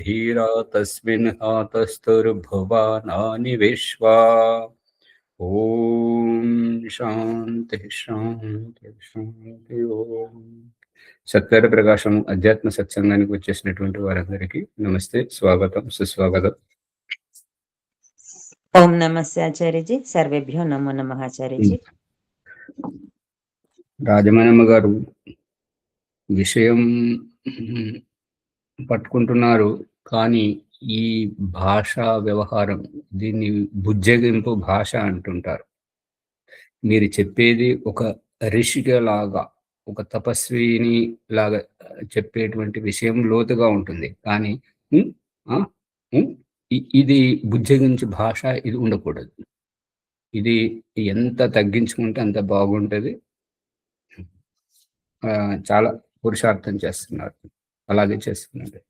धीरा तस्मिन् आतस्तुर्भुवनानि विश्वा। ఓం శాంతి శాంతి శాంతి. ఓం సత్కార ప్రకాశం అధ్యాత్మ సత్సంగానికి వచ్చేసినటువంటి వారందరికీ నమస్తే, స్వాగతం, సుస్వాగతం. ఓం నమస్తే ఆచార్యజీ. సర్వేభ్యో నమో నమః ఆచార్యజీ. రాజమణమ్మ గారు విషయం పట్టుకుంటున్నారు, కానీ ఈ భాషా వ్యవహారం, దీన్ని బుజ్జగింపు భాష అంటుంటారు. మీరు చెప్పేది ఒక ఋషిగా లాగా, ఒక తపస్విని లాగా చెప్పేటువంటి విషయం లోతుగా ఉంటుంది, కానీ ఇది బుజ్జగించు భాష, ఇది ఉండకూడదు. ఇది ఎంత తగ్గించుకుంటే అంత బాగుంటుంది. చాలా పురుషార్థం చేస్తున్నారు, అలాగే చేస్తున్నారు.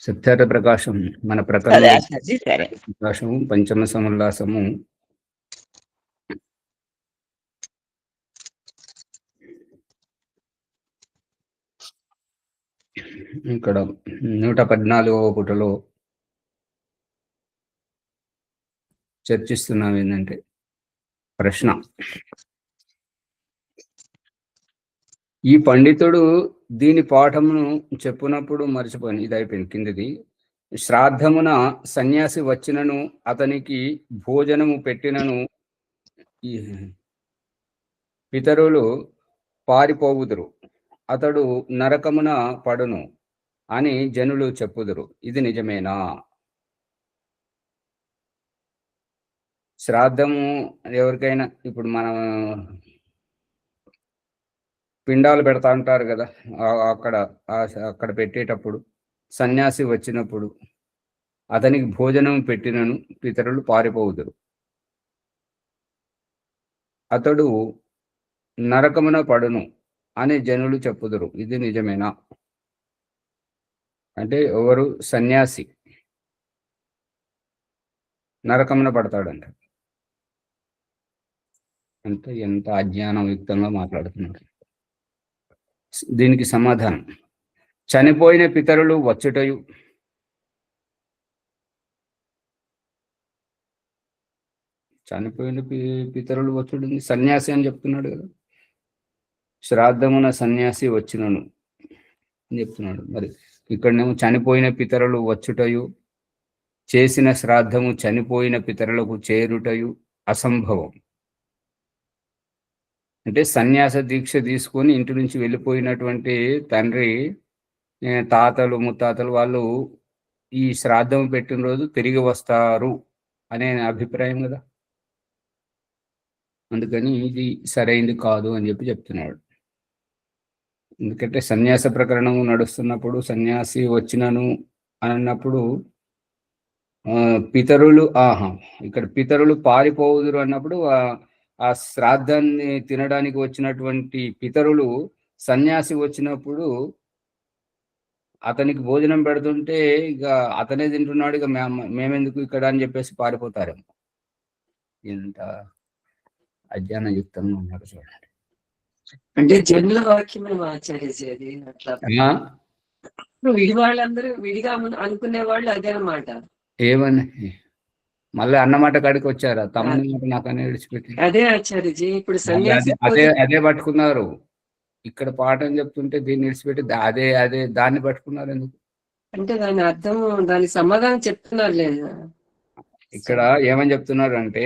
సత్యార్థ ప్రకాశం మన ప్రకాశము పంచమ సముల్లాసము ఇక్కడ 114వ పుటలో చర్చిస్తున్నాం. ఏంటంటే ప్రశ్న, ఈ పండితుడు దీని పాఠమును చెప్పునప్పుడు మర్చిపోయి, ఇది అయిపోయింది కిందది. శ్రాద్ధమున సన్యాసి వచ్చినను అతనికి భోజనము పెట్టినను పితరులు పారిపోవుదురు, అతడు నరకమున పడును అని జనులు చెప్పుదురు. ఇది నిజమేనా? శ్రాద్ధము ఎవరికైనా, ఇప్పుడు మనం పిండాలు పెడతా అంటారు కదా, అక్కడ పెట్టేటప్పుడు సన్యాసి వచ్చినప్పుడు అతనికి భోజనం పెట్టినను పితరులు పారిపోవుదురు, అతడు నరకమున పడును అని జనులు చెప్పుదురు. ఇది నిజమేనా? అంటే ఎవరు సన్యాసి నరకమున పడతాడంట. అంటే ఎంత అజ్ఞానయుక్తంగా మాట్లాడుతున్నారు. దీనికి సమాధానం, చనిపోయిన పితరులు వచ్చుటయు, చనిపోయిన పితరులు వచ్చుడు సన్యాసి అని చెప్తున్నాడు కదా. శ్రాద్ధమున సన్యాసి వచ్చినను అని చెప్తున్నాడు. మరి ఇక్కడనేమో చనిపోయిన పితరులు వచ్చుటయు, చేసిన శ్రాద్ధము చనిపోయిన పితరులకు చేరుటయు అసంభవం. అంటే సన్యాస దీక్ష తీసుకొని ఇంటి నుంచి వెళ్ళిపోయినటువంటి తండ్రి, తాతలు, ముత్తాతలు వాళ్ళు ఈ శ్రాద్ధం పెట్టిన రోజు తిరిగి వస్తారు అనే అభిప్రాయం కదా. అందుకని ఇది సరైనది కాదు అని చెప్తున్నాడు. ఎందుకంటే సన్యాస ప్రకరణము నడుస్తున్నప్పుడు సన్యాసి వచ్చినను అన్నప్పుడు పితరులు ఇక్కడ పితరులు పారిపోవుదురు అన్నప్పుడు ఆ శ్రాద్ధాన్ని తినడానికి వచ్చినటువంటి పితరులు సన్యాసి వచ్చినప్పుడు అతనికి భోజనం పెడుతుంటే ఇక అతనే తింటున్నాడు, ఇక మేమెందుకు ఇక్కడ అని చెప్పేసి పారిపోతారేమో. ఎంత అజ్ఞానయుక్తంగా ఉన్నారు చూడండి. అంటే జనుల వాక్యమే ఆచార్యది. అట్లా విడి వాళ్ళందరూ విడిగా అనుకునే వాళ్ళు అదే అన్నమాట. ఏమని మళ్ళీ అన్నమాట కాడికి వచ్చారా? తమ్ముని మాట నాకనే విడిచిపెట్టి అదే ఆచార్యజీ. ఇప్పుడు అదే పట్టుకున్నారు. ఇక్కడ పాఠం చెప్తుంటే దీన్ని విడిచిపెట్టి అదే దాన్ని పట్టుకున్నారు. ఎందుకు అంటే దాని అర్థం, దాని సమాధానం చెప్తున్నారు లేదా? ఇక్కడ ఏమని చెప్తున్నారు అంటే,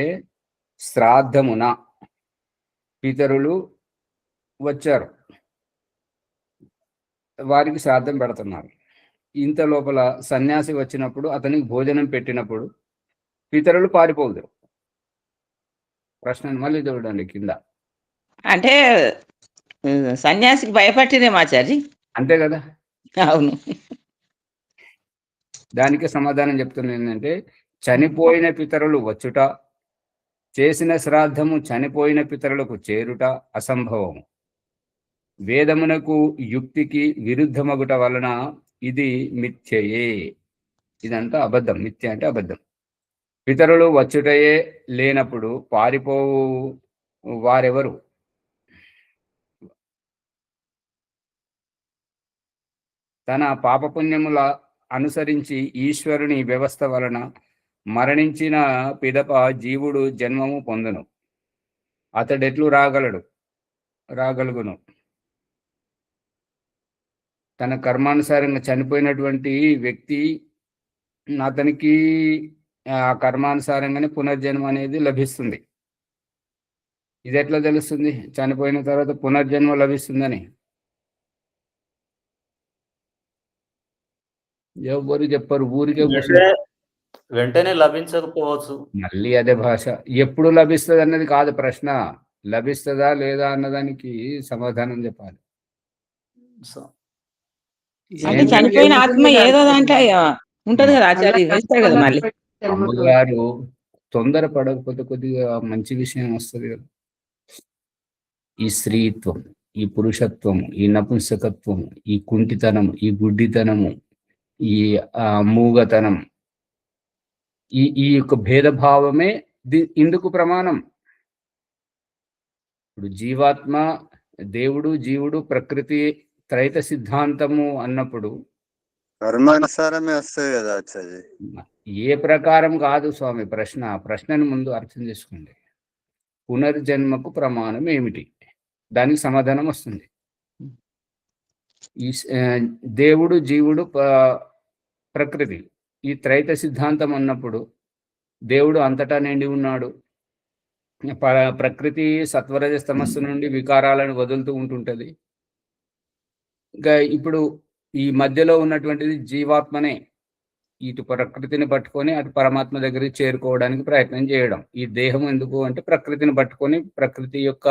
శ్రాద్ధమున పితరులు వచ్చారు, వారికి శ్రాద్ధం పెడుతున్నారు. ఇంత లోపల సన్యాసి వచ్చినప్పుడు అతనికి భోజనం పెట్టినప్పుడు పితరులు పారిపోదురు. ప్రశ్న మళ్ళీ చూడండి కింద. అంటే సన్యాసికి భయపట్టినేమాచారి, అంతే కదా. అవును. దానికి సమాధానం చెప్తున్నా ఏంటంటే, చనిపోయిన పితరులు వచ్చుట, చేసిన శ్రాద్ధము చనిపోయిన పితరులకు చేరుట అసంభవము. వేదమునకు యుక్తికి విరుద్ధమగుట వలన ఇది మిథ్యయే. ఇదంతా అబద్ధం. మిథ్య అంటే అబద్ధం. పితరులు వచ్చుటయే లేనప్పుడు పారిపోవు వారెవరు? తన పాపపుణ్యముల అనుసరించి ఈశ్వరుని వ్యవస్థ వలన మరణించిన పిదప జీవుడు జన్మము పొందును. అతడెట్లు రాగలుగును? తన కర్మానుసారంగా చనిపోయినటువంటి వ్యక్తి అతనికి ఆ కర్మానుసారంగానే పునర్జన్మ అనేది లభిస్తుంది. ఇది ఎట్లా తెలుస్తుంది చనిపోయిన తర్వాత పునర్జన్మ లభిస్తుందని? ఎవరు చెప్పరు, ఊరికే వెంటనే లభించకపోవచ్చు. మళ్ళీ అదే భాష. ఎప్పుడు లభిస్తుంది అన్నది కాదు ప్రశ్న, లభిస్తుందా లేదా అన్నదానికి సమాధానం చెప్పాలి. అంటే చనిపోయిన ఆత్మ ఏదో దాంట్లో ఉంటది కదా ఆచార్య, వేస్తాడు కదా మళ్ళీ. అమ్మగారు తొందర పడకపోతే కొద్దిగా మంచి విషయం వస్తుంది కదా. ఈ స్త్రీత్వం, ఈ పురుషత్వం, ఈ నపుంసకత్వం, ఈ కుంటితనం, ఈ గుడ్డితనము, ఈ మూగతనం, ఈ యొక్క భేదభావమే ఇందుకు ప్రమాణం. ఇప్పుడు జీవాత్మ, దేవుడు, జీవుడు, ప్రకృతి త్రైత సిద్ధాంతము అన్నప్పుడు కర్మానుసారమే వస్తుంది కదా ఆచార్య. ఏ ప్రకారం కాదు స్వామి ప్రశ్నను ముందు అర్థం చేసుకోండి. పునర్జన్మకు ప్రమాణం ఏమిటి? దానికి సమాధానం వస్తుంది. ఈ దేవుడు, జీవుడు, ప్రకృతి, ఈ త్రైత సిద్ధాంతం అన్నప్పుడు దేవుడు అంతటా నిండి ఉన్నాడు. ప్రకృతి సత్వరజ తమస్సు నుండి వికారాలను వదులుతూ ఉంటుంటది. ఇంకా ఇప్పుడు ఈ మధ్యలో ఉన్నటువంటిది జీవాత్మనే. ఇటు ప్రకృతిని పట్టుకొని అటు పరమాత్మ దగ్గరికి చేరుకోవడానికి ప్రయత్నం చేయడం. ఈ దేహం ఎందుకు అంటే ప్రకృతిని పట్టుకొని ప్రకృతి యొక్క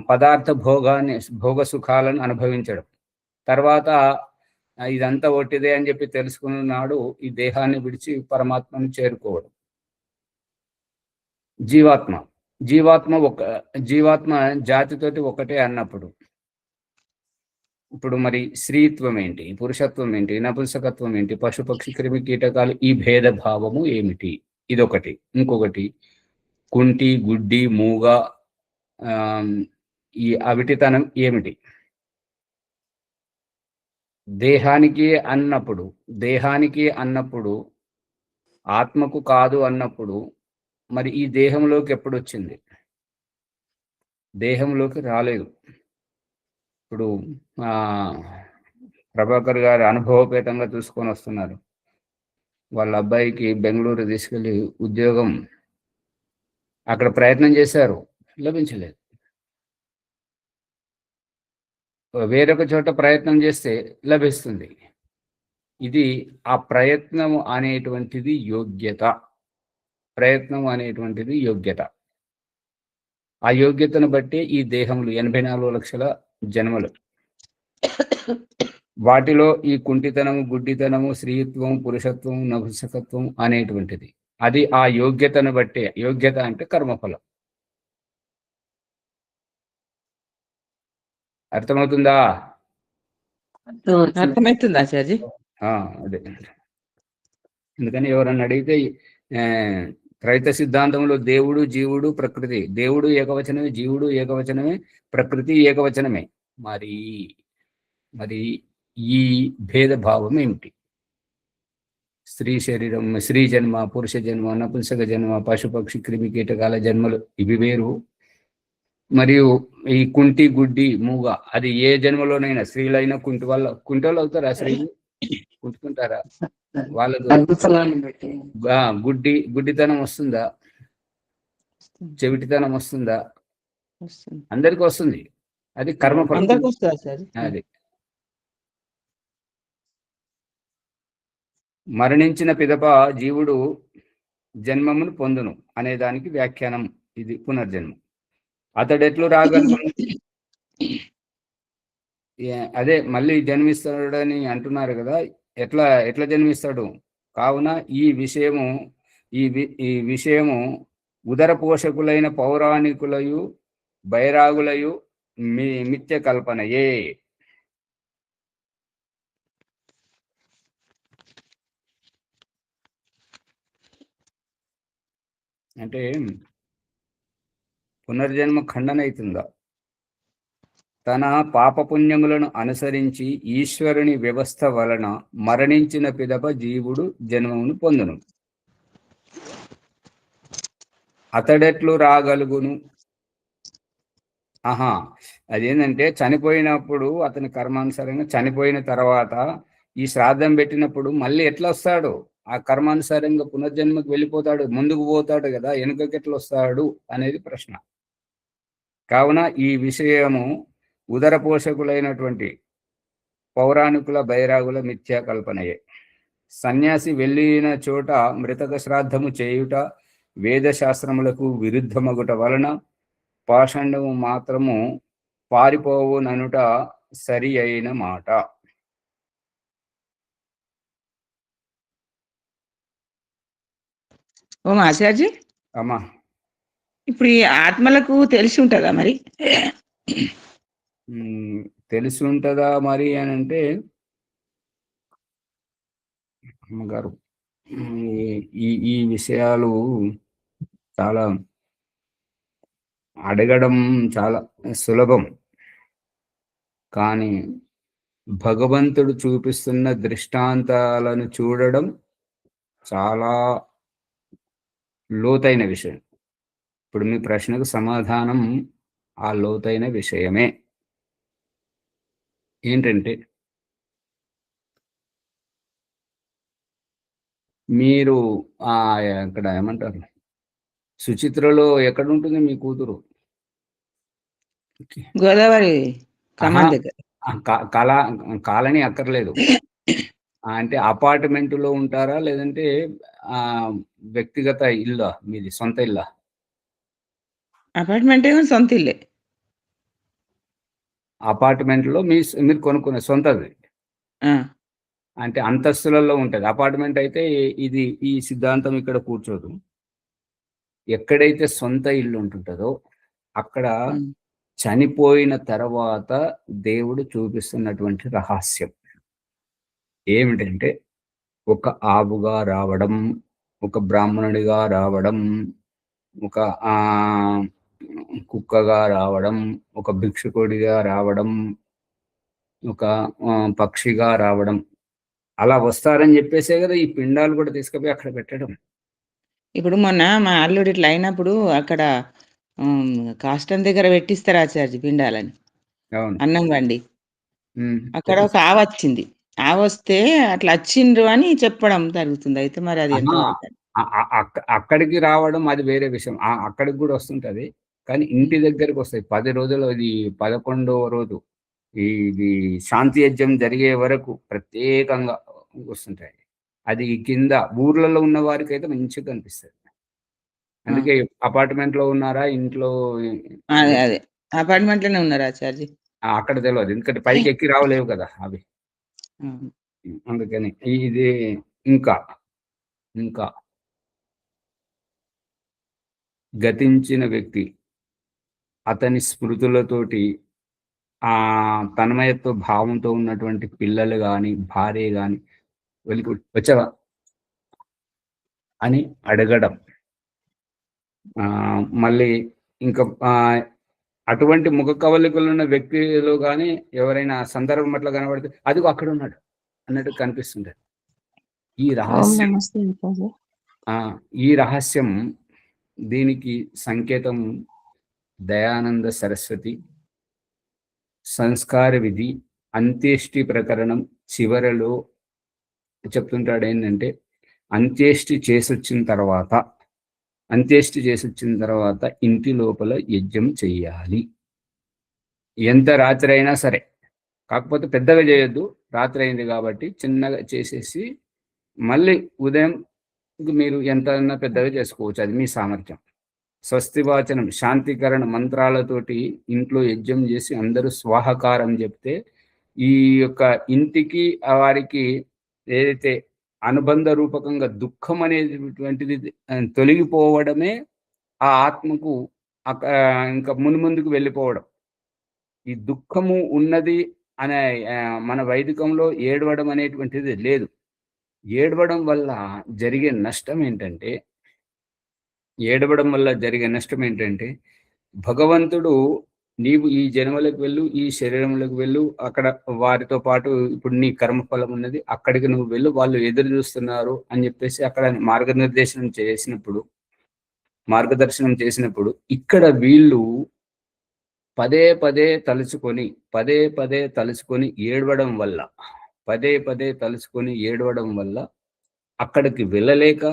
పదార్థ భోగ సుఖాలను అనుభవించడం. తర్వాత ఇదంతా ఒట్టిదే అని చెప్పి తెలుసుకున్నాడు, ఈ దేహాన్ని విడిచి పరమాత్మను చేరుకోవడం. జీవాత్మ జాతితోటి ఒకటే అన్నప్పుడు ఇప్పుడు మరి స్త్రీత్వం ఏంటి, పురుషత్వం ఏంటి, నపుంసకత్వం ఏంటి, పశుపక్షి క్రిమి కీటకాలు, ఈ భేదభావము ఏమిటి? ఇదొకటి. ఇంకొకటి కుంటి, గుడ్డి, మూగ, ఈ అవిటితనం ఏమిటి? దేహానికి అన్నప్పుడు ఆత్మకు కాదు అన్నప్పుడు మరి ఈ దేహంలోకి ఎప్పుడు వచ్చింది? దేహంలోకి రాలేదు. ఇప్పుడు ప్రభాకర్ గారు అనుభవపేతంగా చూసుకొని వస్తున్నారు. వాళ్ళ అబ్బాయికి బెంగళూరు తీసుకెళ్ళి ఉద్యోగం అక్కడ ప్రయత్నం చేశారు, లభించలేదు. వేరొక చోట ప్రయత్నం చేస్తే లభిస్తుంది. ఇది ఆ ప్రయత్నం అనేటువంటిది యోగ్యత. ఆ యోగ్యతను బట్టి ఈ దేహములు 84 లక్షల జన్మలు, వాటిలో ఈ కుంటితనము, గుడ్డితనము, స్త్రీత్వం, పురుషత్వం, నపుంసకత్వం అనేటువంటిది అది ఆ యోగ్యతను బట్టే. యోగ్యత అంటే కర్మఫలం. అర్థమవుతుందా? అర్థమవుతుంది ఆచార్య. అదే. అందుకని ఎవరన్నా అడిగితే త్రైత సిద్ధాంతంలో దేవుడు, జీవుడు, ప్రకృతి, దేవుడు ఏకవచనమే, జీవుడు ఏకవచనమే, ప్రకృతి ఏకవచనమే. మరి ఈ భేదభావం ఏమిటి? స్త్రీ శరీరం, స్త్రీ జన్మ, పురుష జన్మ, నపుంసక జన్మ, పశుపక్షి క్రిమి కీటకాల జన్మలు ఇవి వేరు. మరియు ఈ కుంటి, గుడ్డి, మూగ అది ఏ జన్మలోనైనా, స్త్రీలైనా కుంటోళ్ళు అవుతారా? స్త్రీలు కుంటుకుంటారా? వాళ్ళకు గుడ్డితనం వస్తుందా? చెవిటితనం వస్తుందా? అందరికి వస్తుంది. అది కర్మఫలం. అది మరణించిన పిదప జీవుడు జన్మమును పొందును అనే దానికి వ్యాఖ్యానం ఇది పునర్జన్మ. అతడెట్లు రాగలడు? అదే మళ్ళీ జన్మిస్తాడని అంటున్నారు కదా. ఎట్లా జన్మిస్తాడు? కావున ఈ విషయము ఉదర పోషకులైన పౌరాణికులయు బైరాగులయు మిథ్య కల్పనయే. అంటే పునర్జన్మ ఖండన అవుతుందా? తన పాపపుణ్యములను అనుసరించి ఈశ్వరుని వ్యవస్థ వలన మరణించిన పిదప జీవుడు జన్మమును పొందును. అతడెట్లు రాగలుగును? అదేంటంటే చనిపోయినప్పుడు అతని కర్మానుసారంగా చనిపోయిన తర్వాత ఈ శ్రాద్ధం పెట్టినప్పుడు మళ్ళీ ఎట్లా వస్తాడు? ఆ కర్మానుసారంగా పునర్జన్మకు వెళ్ళిపోతాడు, ముందుకు పోతాడు కదా, వెనుకకి ఎట్లా వస్తాడు అనేది ప్రశ్న. కావున ఈ విషయము ఉదర పోషకులైనటువంటి పౌరాణికుల బైరాగుల మిథ్యా కల్పనయే. సన్యాసి వెళ్ళిన చోట మృతక శ్రాద్ధము చేయుట వేదశాస్త్రములకు విరుద్ధమగుట వలన పాషండము మాత్రము పారిపోవుననుట సరి అయిన మాట. ఓ ఆచార్య, అమ్మా, ఇప్పుడు ఈ ఆత్మలకు తెలిసి ఉంటుందా మరి? తెలిసి ఉంటుందా మరి అని అంటే, అమ్మగారు, ఈ విషయాలు చాలా అడగడం చాలా సులభం, కానీ భగవంతుడు చూపిస్తున్న దృష్టాంతాలను చూడడం చాలా లోతైన విషయం. ఇప్పుడు మీ ప్రశ్నకు సమాధానం ఆ లోతైన విషయమే. ఏంటంటే, మీరు ఇక్కడ ఏమంటారు, సుచిత్రలో ఎక్కడ ఉంటుంది మీ కూతురు? గోదావరి కమాన్ దగ్గర. కాలనీ అక్కర్లేదు. అంటే అపార్ట్మెంట్లో ఉంటారా, లేదంటే వ్యక్తిగత ఇల్లా, మీది సొంత ఇల్లా? అపార్ట్మెంట్ సొంత ఇల్లే. అపార్ట్మెంట్లో మీరు కొనుక్కునే సొంతది అంటే అంతస్తులలో ఉంటుంది. అపార్ట్మెంట్ అయితే ఈ సిద్ధాంతం ఇక్కడ కూర్చోదు. ఎక్కడైతే సొంత ఇల్లు ఉంటుంటుందో అక్కడ చనిపోయిన తర్వాత దేవుడు చూపిస్తున్నటువంటి రహస్యం ఏమిటంటే, ఒక ఆవుగా రావడం, ఒక బ్రాహ్మణుడిగా రావడం, ఒక కుక్కగా రావడం, ఒక భిక్షుకుడిగా రావడం, ఒక పక్షిగా రావడం, అలా వస్తారని చెప్పేసే కదా ఈ పిండాలు కూడా తీసుకుపోయి అక్కడ పెట్టడం. ఇప్పుడు మొన్న మా అల్లుడు ఇట్లా అయినప్పుడు అక్కడ కాష్టం దగ్గర పెట్టిస్తారు ఆచార్య పిండాలని, అన్నం వండి. అక్కడ ఒక ఆవ వచ్చింది. ఆవ వస్తే అట్లా వచ్చిండ్రు అని చెప్పడం జరుగుతుంది. అయితే మరి అది ఎంతవరకు? అక్కడికి రావడం అది వేరే విషయం. అక్కడికి కూడా వస్తుంటది, కానీ ఇంటి దగ్గరకు వస్తాయి. 10 రోజులు, ఇది 11వ రోజు ఇది శాంతి యజ్ఞం జరిగే వరకు ప్రత్యేకంగా వస్తుంటాయి. అది కింద ఊర్లలో ఉన్న వారికి అయితే మంచిగా కనిపిస్తుంది. అందుకే అపార్ట్మెంట్లో ఉన్నారా, ఇంట్లో? అదే అపార్ట్మెంట్ లోనే ఉన్నారు ఆచార్య. అక్కడ తెలియదు, ఎందుకంటే పైకి ఎక్కి రావలేవు కదా అవి. అందుకని ఇది ఇంకా గతించిన వ్యక్తి అతని స్మృతులతోటి తన్మయత్వ భావంతో ఉన్నటువంటి పిల్లలు కానీ, భార్య కానీ వచ్చావా అని అడగడం. మళ్ళీ ఇంకా అటువంటి ముఖ కవలికలు ఉన్న వ్యక్తిలో కానీ ఎవరైనా సందర్భం అట్లా కనబడితే అదిగో అక్కడ ఉన్నాడు అన్నట్టు కనిపిస్తుంటది. ఈ రహస్యం దీనికి సంకేతం దయానంద సరస్వతి సంస్కార విధి అంత్యేష్టి ప్రకరణం చివరలో చెప్తుంటాడు. ఏంటంటే, అంత్యేష్టి చేసొచ్చిన తర్వాత ఇంటి లోపల యజ్ఞం చెయ్యాలి. ఎంత రాత్రి అయినా సరే, కాకపోతే పెద్దగా చేయొద్దు. రాత్రి అయింది కాబట్టి చిన్నగా చేసేసి మళ్ళీ ఉదయం మీరు ఎంతైనా పెద్దగా చేసుకోవచ్చు, అది మీ సామర్థ్యం. స్వస్తివాచనం శాంతికరణ మంత్రాలతోటి ఇంట్లో యజ్ఞం చేసి అందరూ స్వాహకారం చెప్తే ఈ యొక్క ఇంటికి వారికి ఏదైతే అనుబంధ రూపకంగా దుఃఖం అనేటువంటిది తొలగిపోవడమే ఆ ఆత్మకు ఇంకా ముందుకు వెళ్ళిపోవడం. ఈ దుఃఖము ఉన్నది అనే మన వైదికంలో ఏడవడం అనేటువంటిది లేదు. ఏడవడం వల్ల జరిగే నష్టం ఏంటంటే, భగవంతుడు నీవు ఈ జన్మలకు వెళ్ళు, ఈ శరీరంలోకి వెళ్ళు, అక్కడ వారితో పాటు ఇప్పుడు నీ కర్మఫలం ఉన్నది, అక్కడికి నువ్వు వెళ్ళు, వాళ్ళు ఎదురు చూస్తున్నారు అని చెప్పేసి అక్కడ మార్గదర్శనం చేసినప్పుడు ఇక్కడ వీళ్ళు పదే పదే తలుచుకొని ఏడవడం వల్ల అక్కడికి వెళ్ళలేక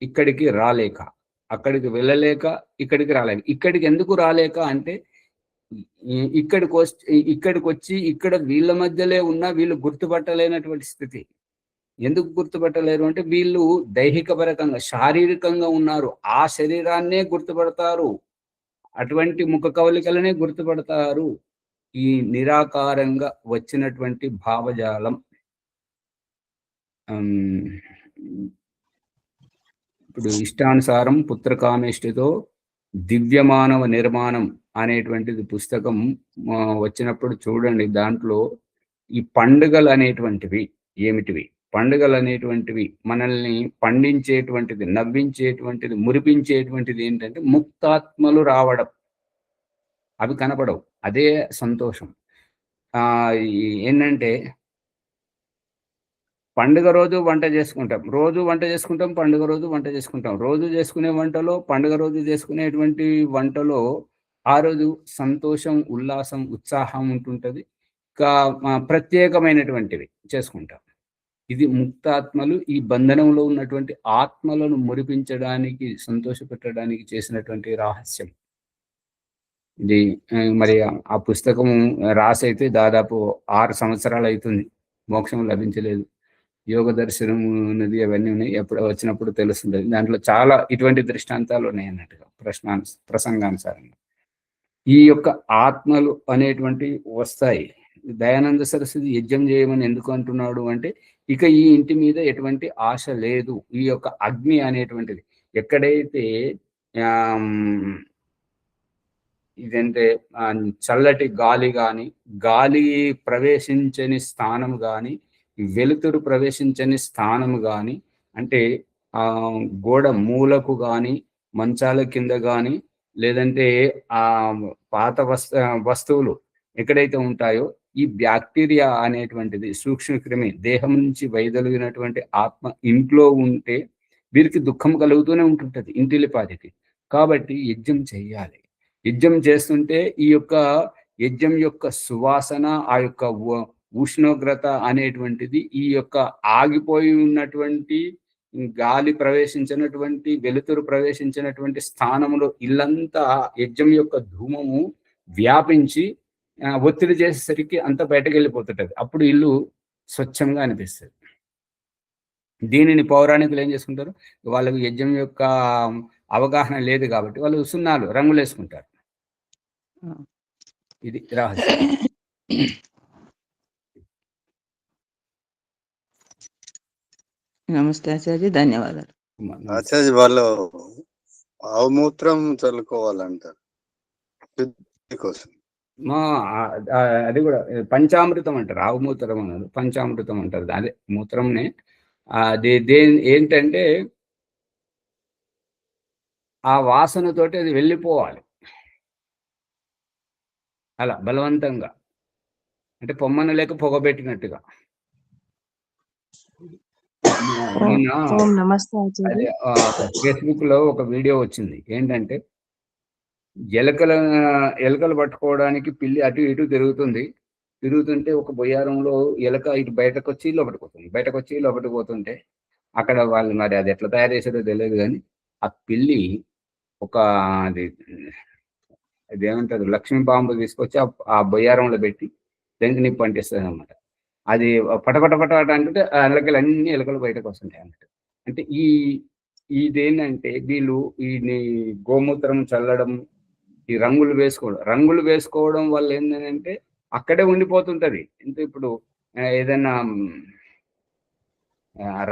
ఇక్కడికి రాలేక, ఇక్కడికి ఎందుకు రాలేక అంటే ఇక్కడికి వచ్చి ఇక్కడ వీళ్ళ మధ్యలో ఉన్న వీళ్ళు గుర్తుపట్టలేనటువంటి స్థితి. ఎందుకు గుర్తుపట్టలేరు అంటే వీళ్ళు దైహికపరకంగా శారీరకంగా ఉన్నారు, ఆ శరీరాన్నే గుర్తుపడతారు, అటువంటి ముఖ కవలికలనే గుర్తుపడతారు. ఈ నిరాకారంగా వచ్చినటువంటి భావజాలం ఇప్పుడు ఇష్టానుసారం పుత్రకామేష్టితో దివ్యమానవ నిర్మాణం అనేటువంటిది పుస్తకం వచ్చినప్పుడు చూడండి. దాంట్లో ఈ పండుగలు అనేటువంటివి ఏమిటివి? పండుగలు అనేటువంటివి మనల్ని పండించేటువంటిది, నవ్వించేటువంటిది, మురిపించేటువంటిది ఏంటంటే ముక్తాత్మలు రావడం. అవి కనపడవు, అదే సంతోషం. ఏంటంటే పండుగ రోజు వంట చేసుకుంటాం, పండుగ రోజు వంట చేసుకుంటాం. రోజు చేసుకునే వంటలో, పండుగ రోజు చేసుకునేటువంటి వంటలో ఆ రోజు సంతోషం, ఉల్లాసం, ఉత్సాహం ఉంటుంటుంది. ప్రత్యేకమైనటువంటివి చేసుకుంటాం. ఇది ముక్తాత్మలు ఈ బంధనంలో ఉన్నటువంటి ఆత్మలను మురిపించడానికి, సంతోషపెట్టడానికి చేసినటువంటి రహస్యం ఇది. మరి ఆ పుస్తకం రాసైతే దాదాపు 6 సంవత్సరాలు అవుతుంది, మోక్షం లభించలేదు. యోగ దర్శనం ఉన్నది, అవన్నీ ఉన్నాయి, ఎప్పుడు వచ్చినప్పుడు తెలుస్తుంది. దాంట్లో చాలా ఇటువంటి దృష్టాంతాలు ఉన్నాయి అన్నట్టుగా ప్రసంగానుసారంగా ఈ యొక్క ఆత్మలు అనేటువంటి వస్తాయి. దయానంద సరస్వతి యజ్ఞం చేయమని ఎందుకు అంటున్నాడు అంటే ఇక ఈ ఇంటి మీద ఎటువంటి ఆశ లేదు. ఈ యొక్క అగ్ని అనేటువంటిది ఎక్కడైతే ఇదంటే చల్లటి గాలి ప్రవేశించని స్థానం కానీ, వెలుతురు ప్రవేశించని స్థానం కానీ, అంటే గోడ మూలకు కానీ, మంచాల కింద కానీ, లేదంటే పాత వస్తువులు ఎక్కడైతే ఉంటాయో ఈ బ్యాక్టీరియా అనేటువంటిది సూక్ష్మక్రిమి దేహం నుంచి వైదొలిగినటువంటి ఆత్మ ఇంట్లో ఉంటే వీరికి దుఃఖం కలుగుతూనే ఉంటుంటది ఇంటిలిపాదికి. కాబట్టి యజ్ఞం చెయ్యాలి. యజ్ఞం చేస్తుంటే ఈ యొక్క యజ్ఞం యొక్క సువాసన, ఆ యొక్క ఉష్ణోగ్రత అనేటువంటిది ఈ యొక్క ఆగిపోయి ఉన్నటువంటి గాలి ప్రవేశించినటువంటి, వెలుతురు ప్రవేశించినటువంటి స్థానంలో ఇల్లంతా యజ్ఞం యొక్క ధూమము వ్యాపించి ఒత్తిడి చేసేసరికి అంతా బయటకు వెళ్ళిపోతుంటది. అప్పుడు ఇల్లు స్వచ్ఛంగా అనిపిస్తుంది. దీనిని పౌరాణికులు ఏం చేసుకుంటారు, వాళ్ళకు యజ్ఞం యొక్క అవగాహన లేదు కాబట్టి వాళ్ళు సున్నాలు, రంగులు వేసుకుంటారు. ఇది రహస్యం. నమస్తే ఆచార్య, ధన్యవాదాలు. ఆచార్య వాళ్ళు ఆవుమూత్రం చల్లుకోవాలంటారు కోసం. అది కూడా పంచామృతం అంటారు, ఆవుమూత్రం అన్నారు, పంచామృతం అంటారు. అదే మూత్రంనే. అది ఏంటంటే ఆ వాసనతోటి అది వెళ్ళిపోవాలి అలా బలవంతంగా, అంటే పొమ్మన లేక పొగబెట్టినట్టుగా. అదే ఫేస్బుక్ లో ఒక వీడియో వచ్చింది. ఏంటంటే ఎలకలు పట్టుకోవడానికి పిల్లి అటు ఇటు తిరుగుతుంటే ఒక బొయ్యారంలో ఎలక ఇటు బయటకు వచ్చి లోపలికి పోతుంటే అక్కడ వాళ్ళు, మరి అది ఎట్లా తయారు చేసారో తెలియదు కానీ ఆ పిల్లి ఒక అదేమంటారు లక్ష్మీ బాంబు తీసుకొచ్చి ఆ బొయ్యారంలో పెట్టి దానికి నిప్పు అంటిస్తుంది అన్నమాట. అది పటపట అంటే ఆ అన్ని ఎలకలు బయటకు వస్తుంటాయి అన్నట్టు. అంటే ఇదేంటంటే వీళ్ళు ఈ గోమూత్రం చల్లడం, ఈ రంగులు వేసుకోవడం వల్ల ఏంటంటే అక్కడే ఉండిపోతుంటది. అంటే ఇప్పుడు ఏదైనా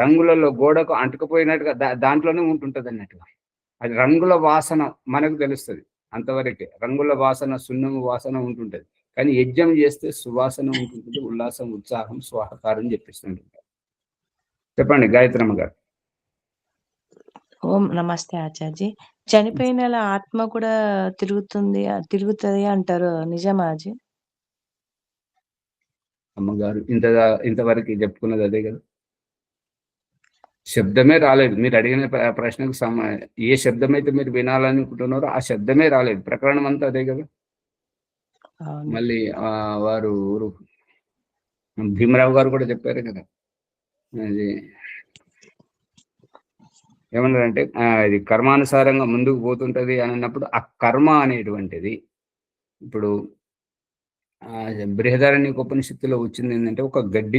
రంగులలో గోడకు అంటుకుపోయినట్టుగా దాంట్లోనే ఉంటుంటది అన్నట్టుగా. అది రంగుల వాసన మనకు తెలుస్తుంది అంతవరకే. రంగుల వాసన, సున్నము వాసన ఉంటుంటది. కానీ యజ్ఞం చేస్తే సువాసన ఉంటుంటుంది, ఉల్లాసం, ఉత్సాహం, స్వాహకారం చెప్పిస్తుంటారు. చెప్పండి గాయత్రమ్మ గారు. ఓం నమస్తే ఆచార్జీ. చనిపోయిన ఆత్మ కూడా తిరుగుతది అంటారు. నిజమా అది? అమ్మగారు ఇంతవరకు చెప్పుకున్నది అదే కదా. శబ్దమే రాలేదు. మీరు అడిగిన ప్రశ్నకు ఏ శబ్దం అయితే మీరు వినాలనుకుంటున్నారో ఆ శబ్దమే రాలేదు. ప్రకరణం అంతా అదే కదా. మళ్ళీ వారు భీమరావు గారు కూడా చెప్పారు కదా, అది ఏమన్నారంటే ఇది కర్మానుసారంగా ముందుకు పోతుంటది అని అన్నప్పుడు ఆ కర్మ అనేటువంటిది ఇప్పుడు బృహదారణ్యక ఉపనిషత్తులో వచ్చింది ఏంటంటే, ఒక గడ్డి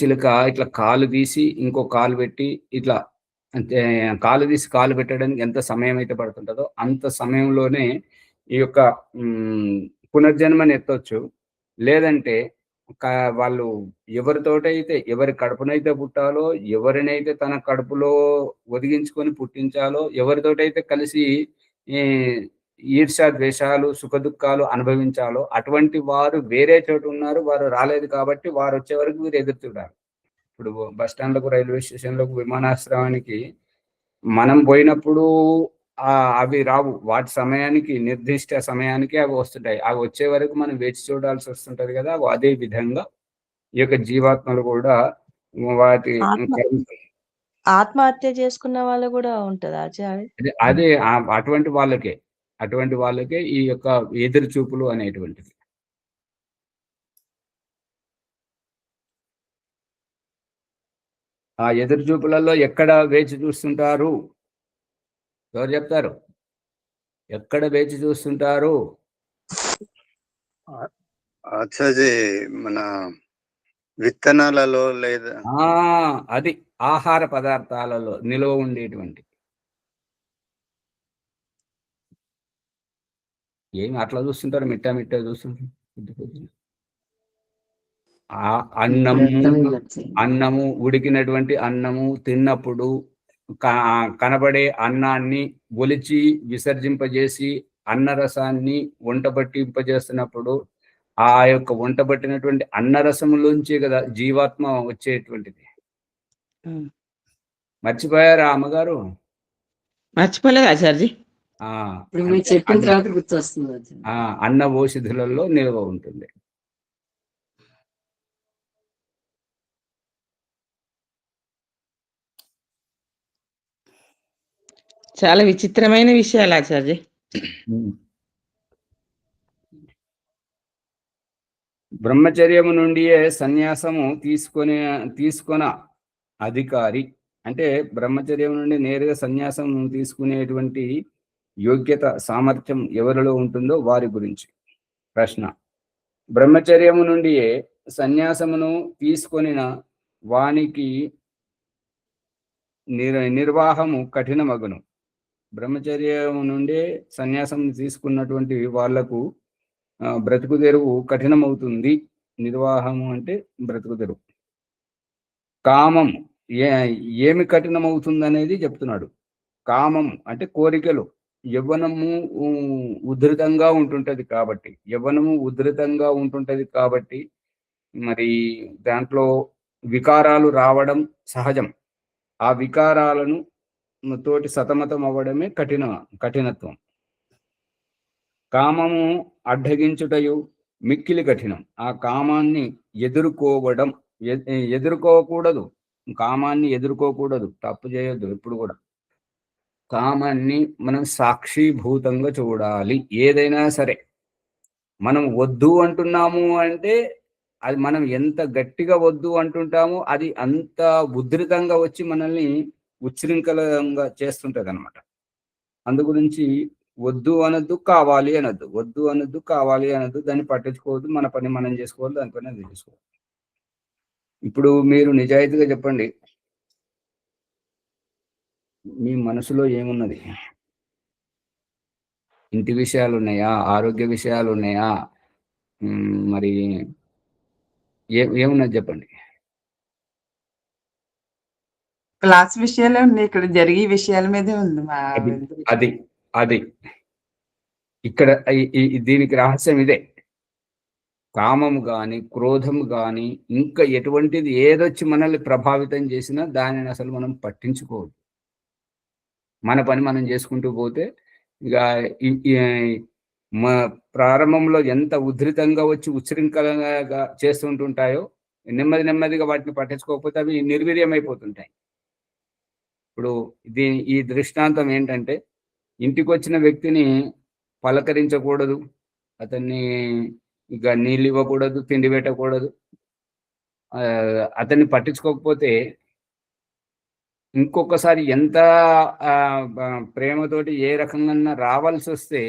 చిలుక ఇట్లా కాలు తీసి ఇంకో కాలు పెట్టి ఇట్లా అంటే కాలు తీసి కాలు పెట్టడానికి ఎంత సమయం అయితే పడుతుంటుందో అంత సమయంలోనే ఈ యొక్క పునర్జన్మని ఎత్తవచ్చు. లేదంటే వాళ్ళు ఎవరితోటైతే ఎవరి కడుపునైతే పుట్టాలో, ఎవరినైతే తన కడుపులో ఒదిగించుకొని పుట్టించాలో, ఎవరితోటైతే కలిసి ఈర్ష ద్వేషాలు సుఖ దుఃఖాలు అనుభవించాలో అటువంటి వారు వేరే చోటు ఉన్నారు. వారు రాలేదు కాబట్టి వారు వచ్చే వరకు వీరు ఎదురు చూడాలి. ఇప్పుడు బస్ స్టాండ్లకు, రైల్వే స్టేషన్లకు, విమానాశ్రయానికి మనం పోయినప్పుడు అవి రావు. వాటి సమయానికి, నిర్దిష్ట సమయానికి అవి వస్తుంటాయి. అవి వచ్చే వరకు మనం వేచి చూడాల్సి వస్తుంటది కదా. అదే విధంగా ఈ యొక్క జీవాత్మలు కూడా వాటి ఆత్మహత్య చేసుకున్న వాళ్ళు కూడా ఉంటదా ఆచార్య? అదే అటువంటి వాళ్ళకే ఈ యొక్క ఎదురు చూపులు అనేటువంటిది. ఆ ఎదురు చూపులలో ఎక్కడ వేచి చూస్తుంటారు? ఎవరు చెప్తారు? ఎక్కడ వేచి చూస్తుంటారు? ఆచార్య మన విత్తనాలలో లేదా అది ఆహార పదార్థాలలో నిల్వ ఉండేటువంటి. ఏమి అట్లా చూస్తుంటారు? మిట్టా చూస్తుంటారు. అన్నము ఉడికినటువంటి అన్నము తిన్నప్పుడు కనబడే అన్నాన్ని ఒలిచి విసర్జింపజేసి అన్నరసాన్ని వంట పట్టింపజేస్తున్నప్పుడు ఆ యొక్క వంట పట్టినటువంటి అన్నరసములోంచి కదా జీవాత్మ వచ్చేటువంటిది. మర్చిపోయారా అమ్మగారు? మర్చిపోలేదు ఆచార్జీ. చెప్పిన తర్వాత గుర్తొస్తుంది. అన్న ఓషధులలో నిల్వ ఉంటుంది. చాలా విచిత్రమైన విషయాలు ఆచార్య. బ్రహ్మచర్యము నుండియే సన్యాసము తీసుకొన అధికారి అంటే బ్రహ్మచర్యం నుండి నేరుగా సన్యాసం తీసుకునేటువంటి యోగ్యత సామర్థ్యం ఎవరిలో ఉంటుందో వారి గురించి ప్రశ్న. బ్రహ్మచర్యము నుండియే సన్యాసమును తీసుకొనిన వానికి నిర్వాహము కఠినమగును. బ్రహ్మచర్యం నుండే సన్యాసం తీసుకున్నటువంటి వాళ్లకు బ్రతుకు తెరువు కఠినమవుతుంది. నిర్వాహము అంటే బ్రతుకు తెరువు. కామం ఏమి కఠినమవుతుంది అనేది చెప్తున్నాడు. కామం అంటే కోరికలు. యవ్వనము ఉధృతంగా ఉంటుంటది కాబట్టి మరి దాంట్లో వికారాలు రావడం సహజం. ఆ వికారాలను తోటి సతమతం అవ్వడమే కఠినత్వం. కామము అడ్డగించుటయు మిక్కిలి కఠినం. ఆ కామాన్ని ఎదుర్కోకూడదు. కామాన్ని ఎదుర్కోకూడదు, తప్పు చేయొద్దు ఎప్పుడు కూడా. కామాన్ని మనం సాక్షిభూతంగా చూడాలి. ఏదైనా సరే మనం వద్దు అంటున్నాము అంటే అది మనం ఎంత గట్టిగా వద్దు అంటుంటామో అది అంత ఉధృతంగా వచ్చి మనల్ని ఉచ్ఛృంఖలంగా చేస్తుంటది అనమాట. అందు గురించి వద్దు అనొద్దు, కావాలి అనొద్దు. వద్దు అనొద్దు, కావాలి అనొద్దు. దాన్ని పట్టించుకోవద్దు. మన పని మనం చేసుకోవాలి, దాని పని అది చేసుకోవాలి. ఇప్పుడు మీరు నిజాయితీగా చెప్పండి, మీ మనసులో ఏమున్నది? ఇంటి విషయాలు ఉన్నాయా? ఆరోగ్య విషయాలు ఉన్నాయా? మరి ఏమున్నది చెప్పండి. క్లాస్ విషయాలే ఉన్నాయి. ఇక్కడ జరిగే విషయాల మీదే ఉంది. అది ఇక్కడ దీనికి రహస్యం ఇదే. కామము గాని, క్రోధము గాని, ఇంకా ఎటువంటిది ఏదొచ్చి మనల్ని ప్రభావితం చేసినా దానిని అసలు మనం పట్టించుకోవద్దు. మన పని మనం చేసుకుంటూ పోతే ఇక ప్రారంభంలో ఎంత ఉధృతంగా వచ్చి ఉచ్ఛృంఖలంగా చేస్తుంటుంటాయో నెమ్మది నెమ్మదిగా వాటిని పట్టించుకోకపోతే అవి నిర్వీర్యమైపోతుంటాయి. ఇప్పుడు ఈ దృష్టాంతం ఏంటంటే, ఇంటికి వచ్చిన వ్యక్తిని పలకరించకూడదు, అతన్ని ఇక నీళ్ళు ఇవ్వకూడదు, తిండి పెట్టకూడదు, అతన్ని పట్టించుకోకపోతే ఇంకొకసారి ఎంత ప్రేమతోటి ఏ రకంగా రావాల్సి వస్తే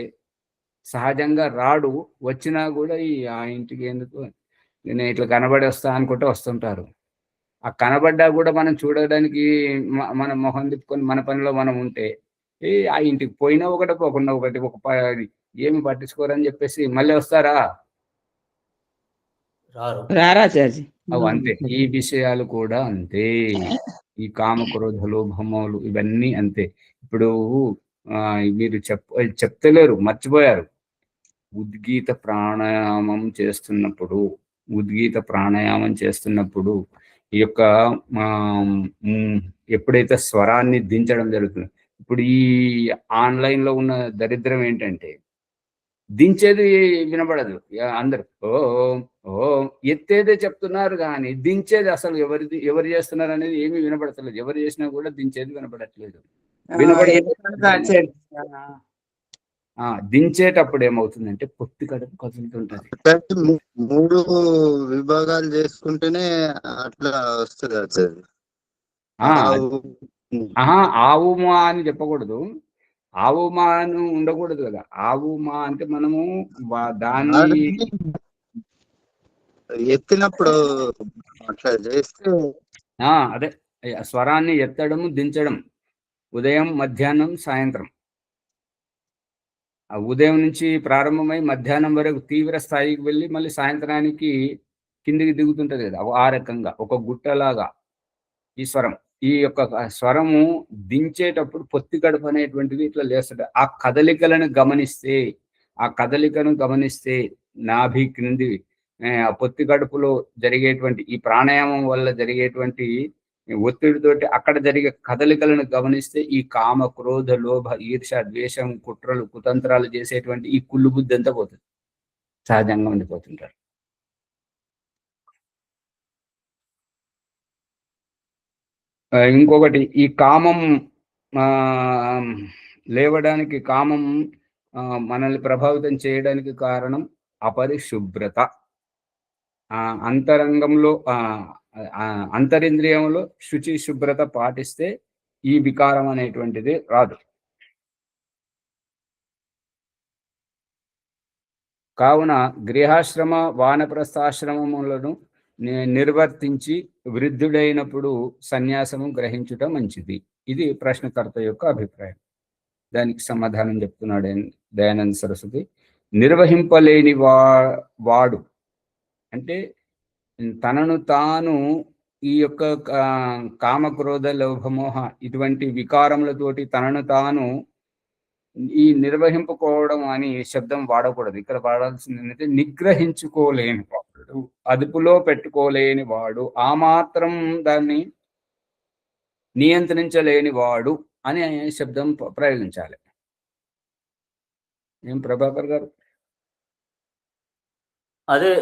సహజంగా రాడు. వచ్చినా కూడా ఆ ఇంటికి ఎందుకు, నేను ఇట్లా కనబడి వస్తా అనుకుంటే వస్తుంటారు. ఆ కనబడ్డా కూడా మనం చూడడానికి మన మొహం తిప్పుకొని మన పనిలో మనం ఉంటే ఆ ఇంటికి పోయినా ఒకటి పోకుండా ఒకటి ఏమి పట్టించుకోరని చెప్పేసి మళ్ళీ వస్తారా? రారాచార్జీ. అవు అంతే. ఈ విషయాలు కూడా అంతే. ఈ కామక్రోధ లోభములు ఇవన్నీ అంతే. ఇప్పుడు మీరు చెప్తలేరు, మర్చిపోయారు. ఉద్గీత ప్రాణాయామం చేస్తున్నప్పుడు ఈ యొక్క ఎప్పుడైతే స్వరాన్ని దించడం జరుగుతుంది, ఇప్పుడు ఈ ఆన్లైన్లో ఉన్న దరిద్రం ఏంటంటే దించేది వినపడదు. అందరు ఎత్తేదే చెప్తున్నారు కానీ దించేది అసలు ఎవరు చేస్తున్నారు అనేది ఏమీ వినపడతలేదు. ఎవరు చేసినా కూడా దించేది వినపడట్లేదు. దించేటప్పుడు ఏమవుతుందంటే పొత్తి కడుపు కదులుతుంటది. 3 విభాగాలు చేసుకుంటేనే అట్లా వస్తుంది. ఆవుమా అని చెప్పకూడదు, ఆవుమా అని ఉండకూడదు కదా. ఆవుమా అంటే మనము దాన్ని ఎత్తినప్పుడు అట్లా చేస్తే అదే స్వరాన్ని ఎత్తడము, దించడం, ఉదయం, మధ్యాహ్నం, సాయంత్రం. ఉదయం నుంచి ప్రారంభమై మధ్యాహ్నం వరకు తీవ్ర స్థాయికి వెళ్ళి మళ్ళీ సాయంత్రానికి కిందికి దిగుతుంటది కదా. ఆ రకంగా ఒక గుట్టలాగా ఈ స్వరం, ఈ యొక్క స్వరము దించేటప్పుడు పొత్తి కడుపు అనేటువంటిది ఇట్లా లేస్తుంది. ఆ కదలికను గమనిస్తే నాభి క్రింది ఆ పొత్తి కడుపులో జరిగేటువంటి ఈ ప్రాణాయామం వల్ల జరిగేటువంటి ఒత్తిడితోటి అక్కడ జరిగే కదలికలను గమనిస్తే ఈ కామ, క్రోధ, లోభ, ఈర్ష, ద్వేషం, కుట్రలు, కుతంత్రాలు చేసేటువంటి ఈ కుళ్ళు బుద్ధి అంతా పోతుంది, సహజంగా ఉండిపోతుంటారు. ఇంకొకటి, ఈ కామం లేవడానికి, కామం మనల్ని ప్రభావితం చేయడానికి కారణం అపరిశుభ్రత. అంతరంగంలో అంతరింద్రియంలో శుచి, శుభ్రత పాటిస్తే ఈ వికారం అనేటువంటిది రాదు. కావున గృహాశ్రమ, వానప్రస్థాశ్రమములను నిర్వర్తించి వృద్ధుడైనప్పుడు సన్యాసము గ్రహించుట మంచిది. ఇది ప్రశ్నకర్త యొక్క అభిప్రాయం. దానికి సమాధానం చెప్తున్నాడు దయానంద సరస్వతి. నిర్వహింపలేని వాడు అంటే తనను తాను ఈ యొక్క కామక్రోధ, లోభమోహ ఇటువంటి వికారములతోటి తనను తాను ఈ నిర్వహింపుకోవడం అని శబ్దం వాడకూడదు. ఇక్కడ వాడాల్సింది ఏంటంటే నిగ్రహించుకోలేని వాడు, అదుపులో పెట్టుకోలేని వాడు, ఆ మాత్రం దాన్ని నియంత్రించలేని వాడు అనే శబ్దం ప్రయోగించాలి. ఏం ప్రభాకర్ గారు? అదే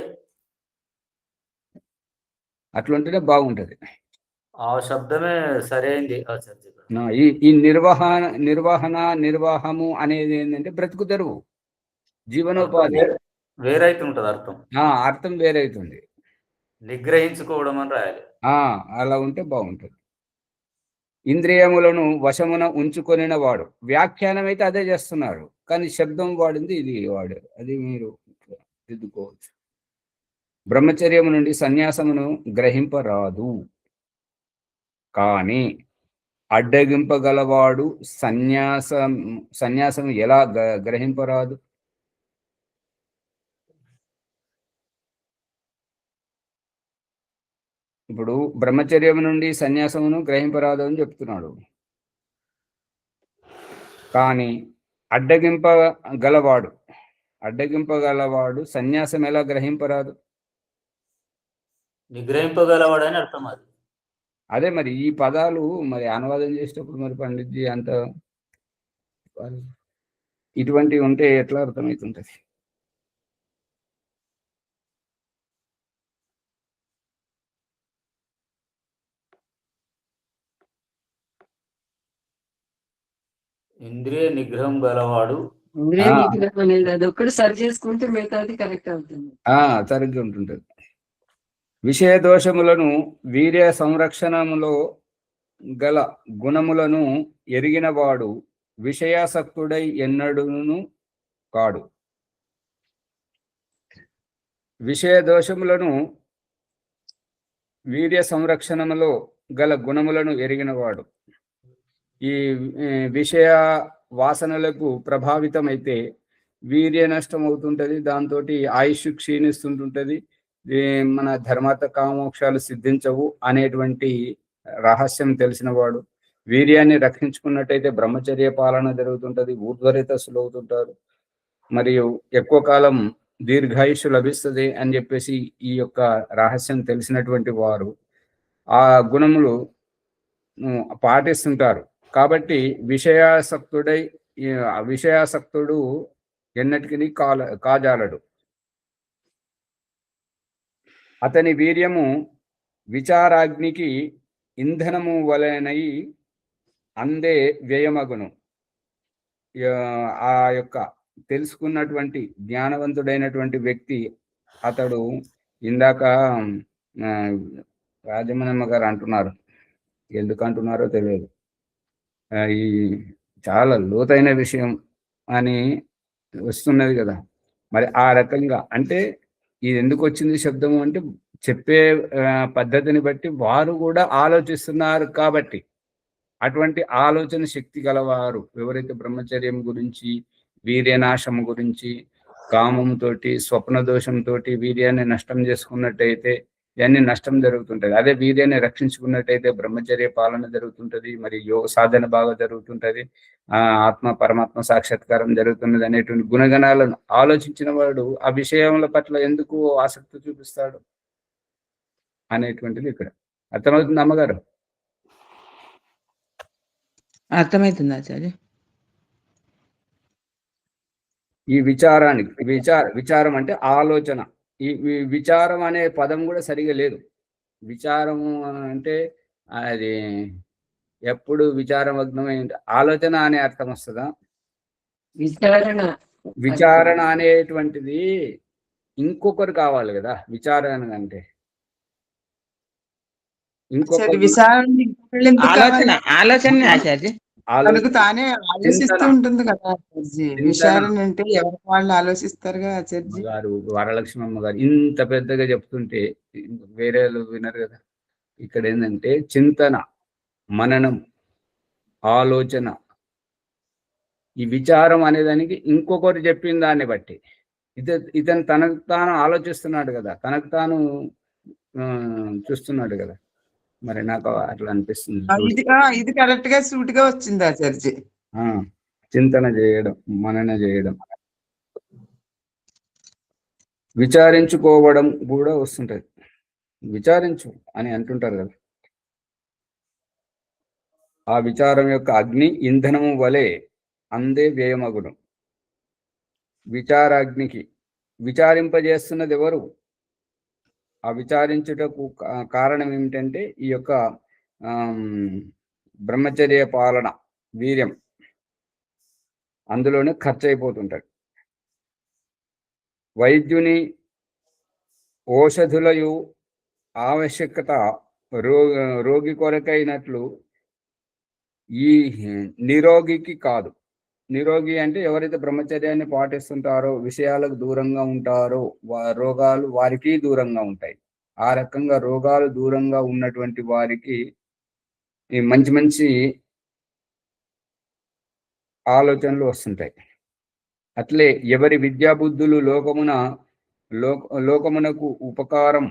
అట్లుంటేనే బాగుంటది. ఆ శబ్దమే సరైంది. ఈ నిర్వహము అనేది ఏంటంటే బ్రతుకు తెరువు, జీవనోపాధి. వేరైతుంటది అర్థం. అర్థం వేరైతుంది. నిగ్రహించుకోవడం అని రాయాలి. అలా ఉంటే బాగుంటుంది. ఇంద్రియములను వశమున ఉంచుకొనిన వాడు. వ్యాఖ్యానం అయితే అదే చేస్తున్నారు, కానీ శబ్దం వాడింది ఇది వాడారు. అది మీరు దిద్దుకోవచ్చు. బ్రహ్మచర్యము నుండి సన్యాసమును గ్రహింపరాదు, కానీ అడ్డగింపగలవాడు సన్యాసం ఎలా గ్రహింపరాదు? ఇప్పుడు బ్రహ్మచర్యం నుండి సన్యాసమును గ్రహింపరాదు అని చెప్తున్నాడు, కానీ అడ్డగింపగలవాడు సన్యాసం ఎలా గ్రహింపరాదు? నిగ్రహింపగలవాడు అని అర్థం. అది అదే మరి ఈ పదాలు మరి అనువాదం చేసేటప్పుడు మరి పండిట్జీ అంత ఇటువంటివి ఉంటే ఎట్లా అర్థమవుతుంటది? ఇంద్రియ నిగ్రహం గలవాడు. ఇంద్రియ నిగ్రహం అనేది అది ఒక్కటి సరి చేసుకుంటే మిగతాది కరెక్ట్ అవుతుంది. సరిగ్గా ఉంటుంటది. విషయ దోషములను వీర్య సంరక్షణములో గల గుణములను ఎరిగినవాడు విషయాసక్తుడై ఎన్నడూను కాడు. విషయ దోషములను వీర్య సంరక్షణములో గల గుణములను ఎరిగినవాడు ఈ విషయ వాసనలకు ప్రభావితమైతే వీర్య నష్టం అవుతుంటది, దాంతో ఆయుష్ క్షీణిస్తుంటుంటది, మన ధర్మార్థ కామోక్షాలు సిద్ధించవు అనేటువంటి రహస్యం తెలిసిన వాడు వీర్యాన్ని రక్షించుకున్నట్టయితే బ్రహ్మచర్య పాలన జరుగుతుంటది, ఊర్ధ్వరేతస్సులు అవుతుంటారు, మరియు ఎక్కువ కాలం దీర్ఘాయుష్ లభిస్తుంది అని చెప్పేసి ఈ యొక్క రహస్యం తెలిసినటువంటి వారు ఆ గుణములు పాటిస్తుంటారు. కాబట్టి విషయాసక్తుడు ఎన్నటికీ కాజాలడు. అతని వీర్యము విచారాగ్నికి ఇంధనము వలెనై అందే వ్యయమగును. ఆ యొక్క తెలుసుకున్నటువంటి జ్ఞానవంతుడైనటువంటి వ్యక్తి అతడు ఇందాక రాజమణమ్మ గారు అంటున్నారు, ఎందుకు అంటున్నారో తెలియదు, ఈ చాలా లోతైన విషయం అని వస్తున్నది కదా. మరి ఆ రకంగా అంటే ఇది ఎందుకు వచ్చింది శబ్దము అంటే చెప్పే పద్ధతిని బట్టి వారు కూడా ఆలోచిస్తున్నారు కాబట్టి, అటువంటి ఆలోచన శక్తి గలవారు ఎవరైతే బ్రహ్మచర్యం గురించి, వీర్యనాశం గురించి, కామంతో, స్వప్న దోషంతో వీర్యాన్ని నష్టం చేసుకున్నట్టయితే ఇవన్నీ నష్టం జరుగుతుంటది. అదే వీర్యాన్ని రక్షించుకున్నట్టయితే బ్రహ్మచర్య పాలన జరుగుతుంటది, మరి యోగ సాధన బాగా జరుగుతుంటది, ఆత్మ పరమాత్మ సాక్షాత్కారం జరుగుతున్నది అనేటువంటి గుణగణాలను ఆలోచించిన వాడు ఆ విషయముల పట్ల ఎందుకు ఆసక్తి చూపిస్తాడు అనేటువంటిది ఇక్కడ అర్థమవుతుంది. అమ్మగారు అర్థమవుతుంది ఆచార్య. ఈ విచారం అంటే ఆలోచన. ఈ విచారం అనే పదం కూడా సరిగా లేదు. విచారము అంటే అది ఎప్పుడు విచారమగ్నమై ఆలోచన అనే అర్థం వస్తుందా? విచారణ అనేటువంటిది ఇంకొకరు కావాలి కదా విచారణ అంటే. తానే ఆలోచిస్తూ ఉంటుంది కదా విచారణ అంటే ఎవరి వాళ్ళు ఆలోచిస్తారుగా ఆచార్య గారు. వరలక్ష్మమ్మ గారు ఇంత పెద్దగా చెప్తుంటే వేరే వినరు కదా. ఇక్కడ ఏంటంటే చింతన, మననం, ఆలోచన, ఈ విచారం అనేదానికి ఇంకొకరు చెప్పిన దాన్ని బట్టి ఇతను తనకు తాను ఆలోచిస్తున్నాడు కదా, తనకు తాను చూస్తున్నాడు కదా. మరి నాకు అట్లా అనిపిస్తుంది. ఇది కరెక్ట్ గా సూట్ గా వచ్చింది ఆచార్య. చింతన చేయడం, మనన చేయడం, విచారించుకోవడం కూడా వస్తుంటది. విచారించు అని అంటుంటారు కదా. ఆ విచారం యొక్క అగ్ని ఇంధనము వలె అందే వ్యయమగును. విచారాగ్నికి విచారింపజేస్తున్నది ఎవరు? ఆ విచారించుటకు కారణం ఏమిటంటే ఈ యొక్క బ్రహ్మచర్య పాలన, వీర్యం అందులోనే ఖర్చు అయిపోతుంటాడు. వైద్యుని ఔషధులయు ఆవశ్యకత రోగి కొరకైనట్లు ఈ నిరోగికి కాదు. నిరోగి అంటే ఎవరైతే బ్రహ్మచర్యాన్ని పాటిస్తుంటారో, విషయాలకు దూరంగా ఉంటారో, రోగాలు వారికి దూరంగా ఉంటాయి. ఆ రకంగా రోగాలు దూరంగా ఉన్నటువంటి వారికి మంచి మంచి ఆలోచనలు వస్తుంటాయి. అట్లే ఎవరి విద్యాబుద్ధులు లోకమునకు ఉపకారం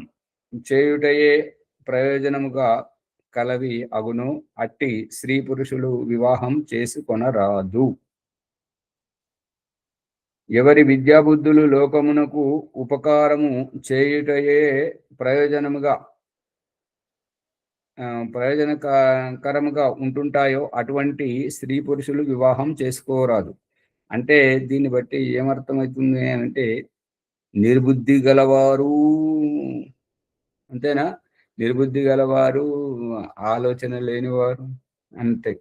చేయుటయే ప్రయోజనముగా కలవి అగును, అట్టి స్త్రీ పురుషులు వివాహం చేసుకొనరాదు. ఎవరి విద్యాబుద్ధులు లోకమునకు ఉపకారము చేయుటయే ప్రయోజనముగా ప్రయోజనకరంగా ఉంటుంటాయో అటువంటి స్త్రీ పురుషులు వివాహం చేసుకోరాదు. అంటే దీన్ని బట్టి ఏమర్థమవుతుంది అంటే నిర్బుద్ధి గలవారు, అంతేనా? నిర్బుద్ధి గలవారు, ఆలోచన లేనివారు, అంతే.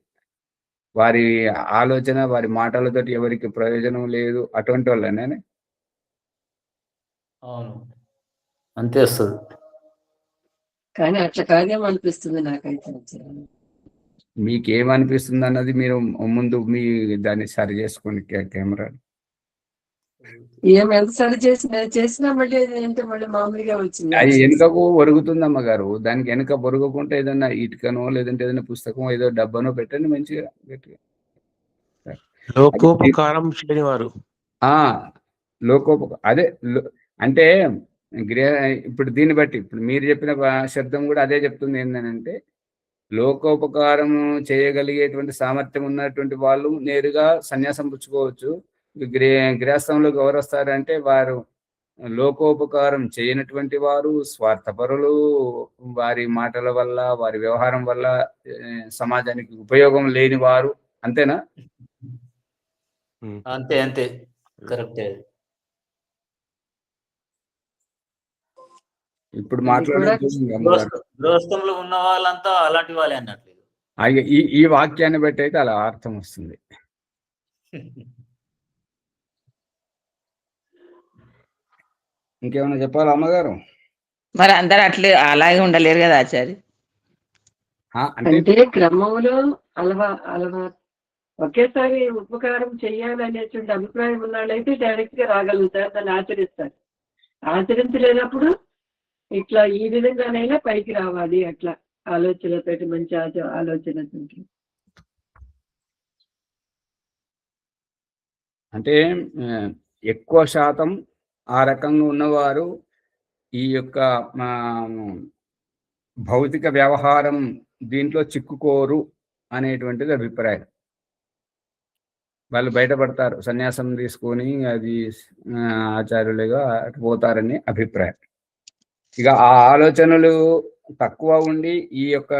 వారి ఆలోచన, వారి మాటలతోటి ఎవరికి ప్రయోజనం లేదు, అటువంటి వాళ్ళనే. అవును, అంతే వస్తుంది. కానీ అట్లా కాదేమో అనిపిస్తుంది నాకైతే ఆచార్య. మీకేమనిపిస్తుంది అన్నది మీరు ముందు మీ దాన్ని సరి చేసుకోండి కెమెరా. ఏం ఎంత సరి చేసినా మళ్ళీ ఏంటో మళ్ళీ మామూలుగా వచ్చింది. అది వెనుకకు ఒరుగుతుంది అమ్మగారు. దానికి వెనుక ఒరగకుంటే ఏదన్నా ఇటుకనో లేదంటే ఏదైనా పుస్తకం ఏదో డబ్బనో పెట్టండి మంచిగా గట్టిగా. లోకోపకారం చేయనివారు. అదే అంటే ఇప్పుడు దీన్ని బట్టి ఇప్పుడు మీరు చెప్పిన శబ్దం కూడా అదే చెప్తుంది. ఏంటంటే లోకోపకారం చేయగలిగేటువంటి సామర్థ్యం ఉన్నటువంటి వాళ్ళు నేరుగా సన్యాసం పుచ్చుకోవచ్చు. గృహస్థంలోకి ఎవరు వస్తారంటే వారు లోకోపకారం చేయనటువంటి వారు, స్వార్థపరులు, వారి మాటల వల్ల, వారి వ్యవహారం వల్ల సమాజానికి ఉపయోగం లేని వారు. అంతేనా? అంతే అంతే, కరెక్టే. ఇప్పుడు మాట్లాడే గృహస్థంలో ఉన్న వాళ్ళంతా అలాంటి వాళ్ళే అన్నట్లేదు. ఈ వాక్యాన్ని బట్టి అయితే అలా అర్థం వస్తుంది. ఇంకేమైనా చెప్పాలా అమ్మగారు? మరి అందరు అట్లే అలాగే ఉండలేరు కదా ఆచార్య. అంటే క్రమంలో అలవా ఒకేసారి ఉపకారం చెయ్యాలనేటువంటి అభిప్రాయం ఉన్నాళ్ళైతే డైరెక్ట్ గా రాగలుగుతారు, దాన్ని ఆచరిస్తారు. ఆచరించలేనప్పుడు ఇట్లా ఈ విధంగానైనా పైకి రావాలి, అట్లా ఆలోచనతోటి, మంచి ఆలోచనతోటి. అంటే ఎక్కువ శాతం ఆ రకంగా ఉన్నవారు ఈ యొక్క భౌతిక వ్యవహారం దీంట్లో చిక్కుకోరు అనేటువంటిది అభిప్రాయం. వాళ్ళు బయటపడతారు, సన్యాసం తీసుకొని అది ఆచార్యులుగా అటు పోతారని అభిప్రాయం. ఇక ఆ ఆలోచనలు తక్కువ ఉండి ఈ యొక్క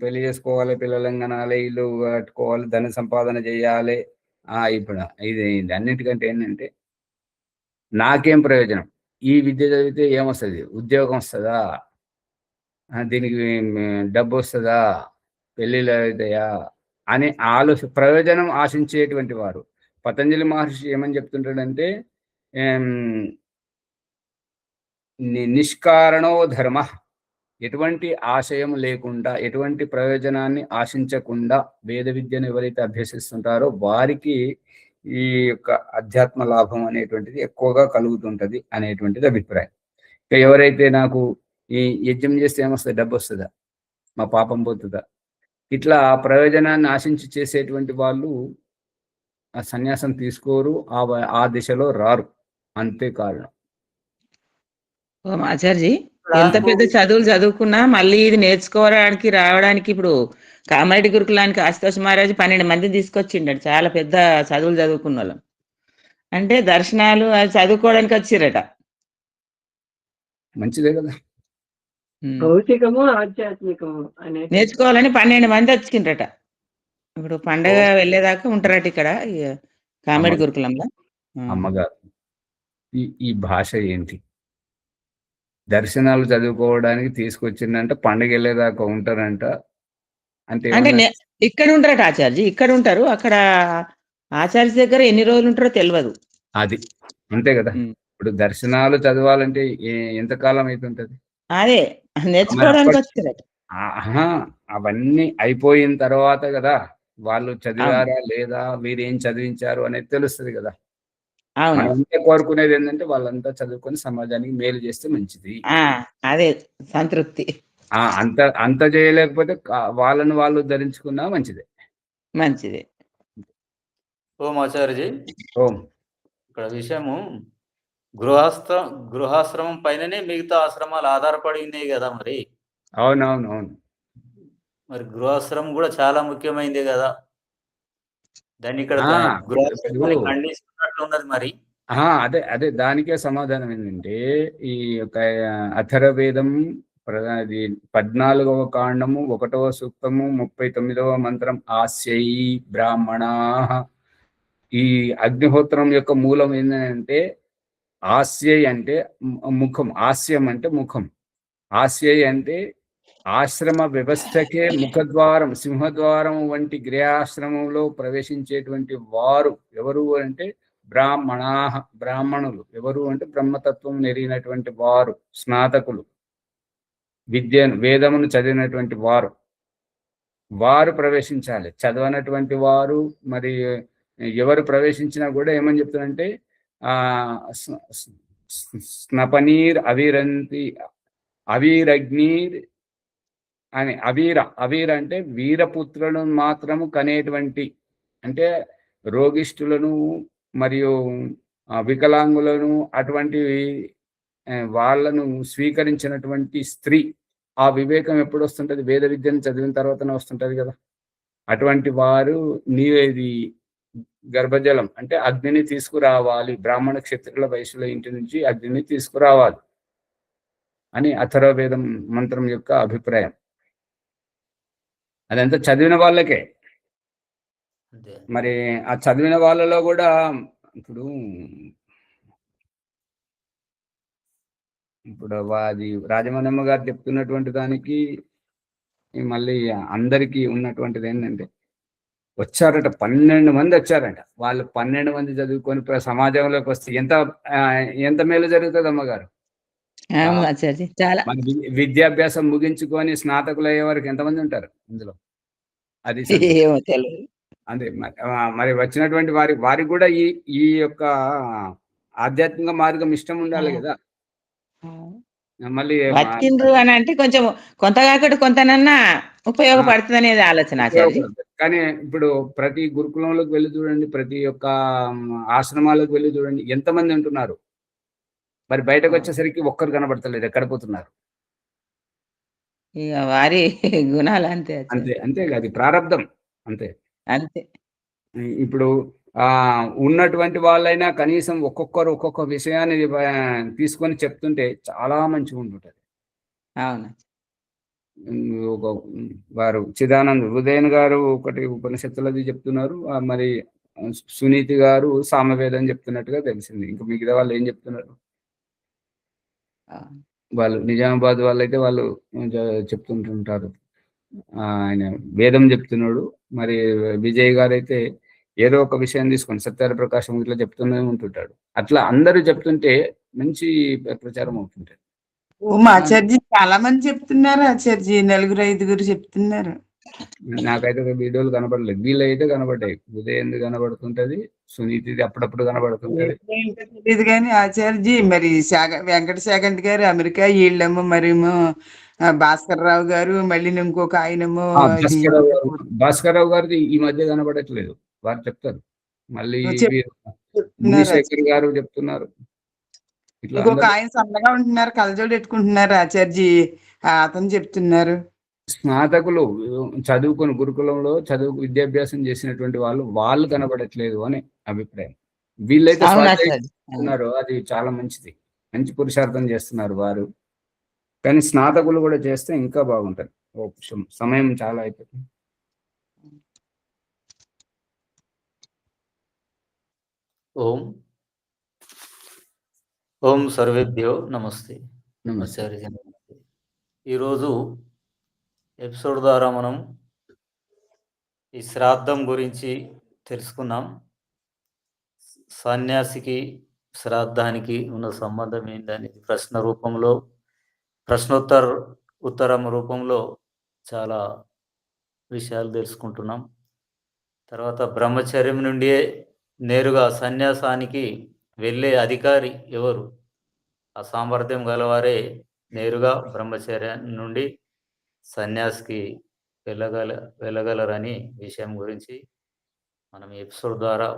పెళ్లి చేసుకోవాలి, పిల్లలను కనాలి, ఇల్లు కట్టుకోవాలి, ధన సంపాదన చేయాలి, ఇప్పుడు ఇది అన్నిటికంటే ఏంటంటే నాకేం ప్రయోజనం, ఈ విద్య చదివితే ఏమొస్తుంది, ఉద్యోగం వస్తుందా, దీనికి డబ్బు వస్తుందా, పెళ్ళిళ్ళు అవుతాయా అని ప్రయోజనం ఆశించేటువంటి వారు. పతంజలి మహర్షి ఏమని చెప్తుంటాడంటే నిష్కారణో ధర్మ, ఎటువంటి ఆశయం లేకుండా, ఎటువంటి ప్రయోజనాన్ని ఆశించకుండా వేద విద్యను ఎవరైతే అభ్యసిస్తుంటారో వారికి ఈ యొక్క అధ్యాత్మ లాభం అనేటువంటిది ఎక్కువగా కలుగుతుంటది అనేటువంటిది అభిప్రాయం. ఇక ఎవరైతే నాకు ఈ యజ్ఞం చేస్తే ఏమొస్తుంది, డబ్బు వస్తుందా, మా పాపం పోతుందా, ఇట్లా ప్రయోజనాన్ని ఆశించి చేసేటువంటి వాళ్ళు ఆ సన్యాసం తీసుకోరు, ఆ దిశలో రారు. అంతే కారణం. ఆచార్జీ, ఎంత పెద్ద చదువులు చదువుకున్నా మళ్ళీ ఇది నేర్చుకోవడానికి రావడానికి ఇప్పుడు కామారెడ్డి గురుకులానికి ఆశుతోష్ మహారాజ్ 12 మంది తీసుకొచ్చిండడు, చాలా పెద్ద చదువులు చదువుకున్న వాళ్ళం. అంటే దర్శనాలు అది చదువుకోవడానికి వచ్చిరట. మంచిదే కదా. భౌతికము ఆధ్యాత్మికము అనేది నేర్చుకోవాలని 12 మంది వచ్చిండ్రట. ఇప్పుడు పండగ వెళ్ళేదాకా ఉంటారట ఇక్కడ కామారెడ్డి గురుకులంలో. అమ్మగారు, ఈ భాష ఏంటి? దర్శనాలు చదువుకోవడానికి తీసుకొచ్చిందంట, పండగ వెళ్ళేదాకా ఉంటారంట అంటే ఇక్కడ ఉంటారట ఆచార్జీ, ఇక్కడ ఉంటారు. అక్కడ ఆచార్య దగ్గర ఎన్ని రోజులు ఉంటారో తెలియదు. అది అంతే కదా. ఇప్పుడు దర్శనాలు చదవాలంటే ఎంతకాలం అవుతుంటది? అదే నేర్చుకోవడానికి వచ్చారట. అవన్నీ అయిపోయిన తర్వాత కదా వాళ్ళు చదివారా లేదా, వీరేం చదివించారు అనేది తెలుస్తుంది కదా. మనమంతా కోరుకునేది ఏంటంటే వాళ్ళంతా చదువుకొని సమాజానికి మేలు చేస్తే మంచిది. అదే సంతృప్తి. అంత చేయలేకపోతే వాళ్ళని వాళ్ళు ధరించుకున్నా మంచిదే. ఓం ఆచార్యజీ, ఓం. ఇక్కడ విషయము గృహాశ్రమం పైననే మిగతా ఆశ్రమాలు ఆధారపడి ఉన్నాయి కదా. మరి అవునవునవును, మరి గృహాశ్రమం కూడా చాలా ముఖ్యమైనది కదా. దాన్ని ఇక్కడ ఖండిస్తున్నట్లు ఉన్నది. మరి అదే దానికే సమాధానం ఏంటంటే ఈ యొక్క అథర్వవేదం అది 14వ కాండము 1వ సూక్తము 39వ మంత్రం ఆస్యై బ్రాహ్మణా. ఈ అగ్నిహోత్రం యొక్క మూలం ఏంటంటే ఆస్యై అంటే ముఖం, ఆస్యం అంటే ముఖం, ఆస్యై అంటే ఆశ్రమ వ్యవస్థకే ముఖద్వారం, సింహద్వారం వంటి గృహాశ్రమంలో ప్రవేశించేటువంటి వారు ఎవరు అంటే బ్రాహ్మణా, బ్రాహ్మణులు. ఎవరు అంటే బ్రహ్మతత్వం నెరిగినటువంటి వారు, స్నాతకులు, వేదమును చదివినటువంటి వారు, వారు ప్రవేశించాలి. చదవనటువంటి వారు మరి ఎవరు ప్రవేశించినా కూడా ఏమని చెప్తారంటే స్నపనీర్ అవిరంతి అవిరగ్నీర్ అని. అవీర అంటే వీరపుత్రులను మాత్రము కనేటువంటి, అంటే రోగిష్ఠులను మరియు వికలాంగులను అటువంటి వాళ్ళను స్వీకరించినటువంటి స్త్రీ. ఆ వివేకం ఎప్పుడు వస్తుంటది? వేద విద్యను చదివిన తర్వాతనే వస్తుంటది కదా. అటువంటి వారు నీవేది గర్భజలం అంటే అగ్నిని తీసుకురావాలి, బ్రాహ్మణ క్షత్రుల వైశ్యుల ఇంటి నుంచి అగ్నిని తీసుకురావాలి అని అథర్వవేదం మంత్రం యొక్క అభిప్రాయం. అదంతా చదివిన వాళ్ళకే. మరి ఆ చదివిన వాళ్ళలో కూడా ఇప్పుడు అది రాజమణమ్మ గారు చెప్తున్నటువంటి దానికి మళ్ళీ అందరికీ ఉన్నటువంటిది ఏంటంటే వచ్చారట 12 మంది వచ్చారట. వాళ్ళు 12 మంది చదువుకొని సమాజంలోకి వస్తే ఎంత మేలు జరుగుతుంది అమ్మగారు. విద్యాభ్యాసం ముగించుకొని స్నాతకులు అయ్యే వరకు ఎంతమంది ఉంటారు ఇందులో? అది అంతే. మరి వచ్చినటువంటి వారికి కూడా ఈ యొక్క ఆధ్యాత్మిక మార్గం ఇష్టం ఉండాలి కదా. మళ్ళీ వచ్చిండ్రు అని అంటే కొంచెం కొంత కాకుండా కొంతనన్నా ఉపయోగపడుతుంది అనేది ఆలోచన. కానీ ఇప్పుడు ప్రతి గురుకులంలోకి వెళ్ళి చూడండి, ప్రతి ఒక్క ఆశ్రమాలకు వెళ్ళి చూడండి, ఎంతమంది ఉంటున్నారు. మరి బయటకు వచ్చేసరికి ఒక్కరు కనబడతలేదు, ఎక్కడ పోతున్నారు? ఇక వారి గుణాలు అంతే. అంతే అంతే అది ప్రారంధం అంతే అంతే. ఇప్పుడు ఉన్నటువంటి వాళ్ళైనా కనీసం ఒక్కొక్కరు ఒక్కొక్క విషయాన్ని తీసుకొని చెప్తుంటే చాలా మంచిగా ఉంటుంటది. అవును. వారు చిదానంద్ ఉదయన్ గారు ఒకటి ఉపనిషత్తులది చెప్తున్నారు, మరి సునీతి గారు సామవేదం చెప్తున్నట్టుగా తెలిసింది. ఇంకా మిగతా వాళ్ళు ఏం చెప్తున్నారు? వాళ్ళు నిజామాబాద్ వాళ్ళు అయితే వాళ్ళు చెప్తుంటుంటారు, ఆయన వేదం చెప్తున్నాడు. మరి విజయ్ గారు అయితే ఏదో ఒక విషయం తీసుకొని సత్యార ప్రకాశం ఇట్లా చెప్తూనే ఉంటుంటాడు. అట్లా అందరూ చెప్తుంటే మంచి ప్రచారం అవుతుంటది. ఆచార్జీ చాలా మంది చెప్తున్నారు ఆచార్జీ, 4-5 చెప్తున్నారు. నాకైతే వీడియోలు కనబడలేదు, వీళ్ళైతే కనబడ్డాయి. ఉదయం కనబడుతుంటది, సునీతిది అప్పుడప్పుడు కనబడుతుంటది. తెలియదు కానీ ఆచార్జీ మరి వెంకట శాగంటి గారు అమెరికా, వీళ్ళేమో మరేమో భాస్కర్ రావు గారు, మళ్ళీ ఇంకొక ఆయనేమో భాస్కర్ రావు గారిది ఈ మధ్య కనబడట్లేదు, వారు చెప్తారు. మళ్ళీ మునిశేఖర్ గారు చెప్తున్నారు. ఇంకొక ఆయన సన్నగా ఉంటున్నారు, కలజోడు పెట్టుకుంటున్నారు ఆచార్జీ, అతను చెప్తున్నారు. స్నాతకులు చదువుకొని గురుకులంలో విద్యాభ్యాసం చేసినటువంటి వాళ్ళు కనబడట్లేదు అని అభిప్రాయం. వీళ్ళైతే స్వాధ్యాయున్నారు, అది చాలా మంచిది, మంచి పురుషార్థం చేస్తున్నారు వారు. కానీ స్నాతకులు కూడా చేస్తే ఇంకా బాగుంటది. సమయం చాలా అయిపోతుంది. ఓం సర్వేభ్యో నమస్తే. ఈరోజు ఎపిసోడ్ ద్వారా మనం ఈ శ్రాద్ధం గురించి తెలుసుకున్నాం. సన్యాసికి శ్రాద్ధానికి ఉన్న సంబంధం ఏంటని ఉత్తరం రూపంలో చాలా విషయాలు తెలుసుకుంటున్నాం. తర్వాత బ్రహ్మచర్యం నుండి నేరుగా సన్యాసానికి వెళ్ళే అధికారి ఎవరు? ఆ సామర్థ్యం గలవారే నేరుగా బ్రహ్మచర్యం నుండి సన్యాసికి వెళ్ళగలరని విషయం గురించి మనం ఎపిసోడ్ ద్వారా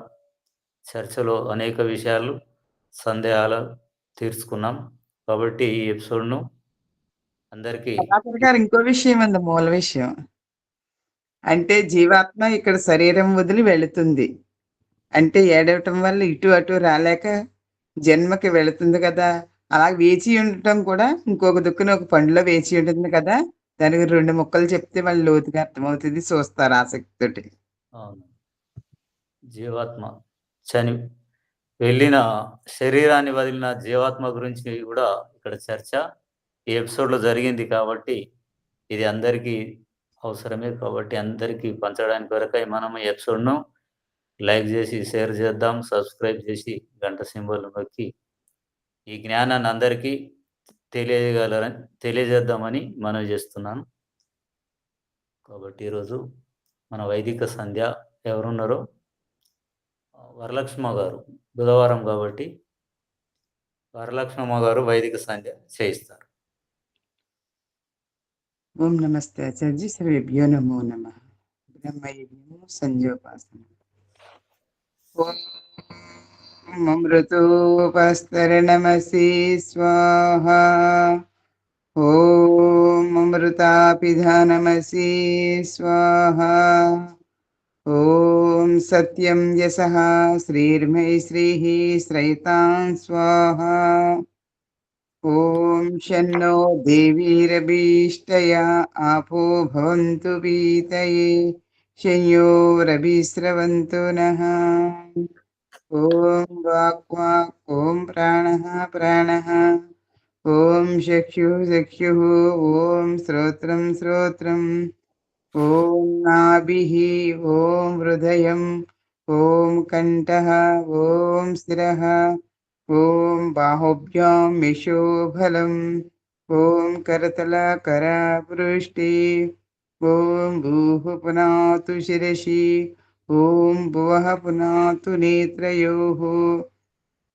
చర్చలో అనేక విషయాలు, సందేహాలు తీర్చుకున్నాం. కాబట్టి ఈ ఎపిసోడ్ను అందరికీ ఇంకో విషయం ఉంది, మూల విషయం. అంటే జీవాత్మ ఇక్కడ శరీరం వదిలి వెళుతుంది అంటే ఏడవటం వల్ల ఇటు అటు రాలేక జన్మకి వెళుతుంది కదా. అలా వేచి ఉండటం కూడా ఇంకొక దిక్కున ఒక పండులో వేచి ఉంటుంది కదా! దానికి 2 ముక్కలు చెప్తే వాళ్ళు లోతుగా అర్థమవుతది. చూస్తారు ఆసక్తితోటి. అవును. జీవాత్మ వెళ్ళిన శరీరాన్ని వదిలిన జీవాత్మ గురించి కూడా ఇక్కడ చర్చ ఈ ఎపిసోడ్‌లో జరిగింది కాబట్టి, ఇది అందరికీ అవసరమే కాబట్టి అందరికీ పంచడానికి కొరకై మనం ఈ ఎపిసోడ్‌ను లైక్ చేసి, షేర్ చేద్దాం. సబ్స్క్రైబ్ చేసి గంట సింబల్ నొక్కి ఈ జ్ఞానాన్ని అందరికీ తెలియజేద్దామని మనవి చేస్తున్నాను. కాబట్టి ఈరోజు మన వైదిక సంధ్య ఎవరున్నారో వరలక్ష్మ గారు, బుధవారం కాబట్టి వరలక్ష్మమ్మ గారు వైదిక సంధ్య చేయిస్తారు. ఓం నమస్తే ఆచార్య శ్రీభ్యో నమో నమః. బ్రహ్మయజ్ఞము సంధ్యోపాసన. ఓం అమృతోపస్తరణమసి స్వాహా. ఓం అమృతాపిధానమసి స్వాహా. ఓం సత్యం యశః శ్రీర్మై శ్రీః శ్రైతాం స్వాహా. ఓం శన్నో దేవీరభీష్టయా ఆపో భవంతు పీతయే శయ్యోరభిస్రవంతు నః. ఓం వాక్ ఓం ప్రాణః ప్రాణః. ఓం చక్షుః ఓం శ్రోత్రం. ఓం నాభిః ఓం హృదయం. ఓం కంఠః ఓం శిరః. ఓం బాహుభ్యాం యశోబలం. ఓం కరతలకరపృష్ఠే. ఓం భూః పునాతు శిరసి. ఓం భువః పునాతు నేత్రయోః.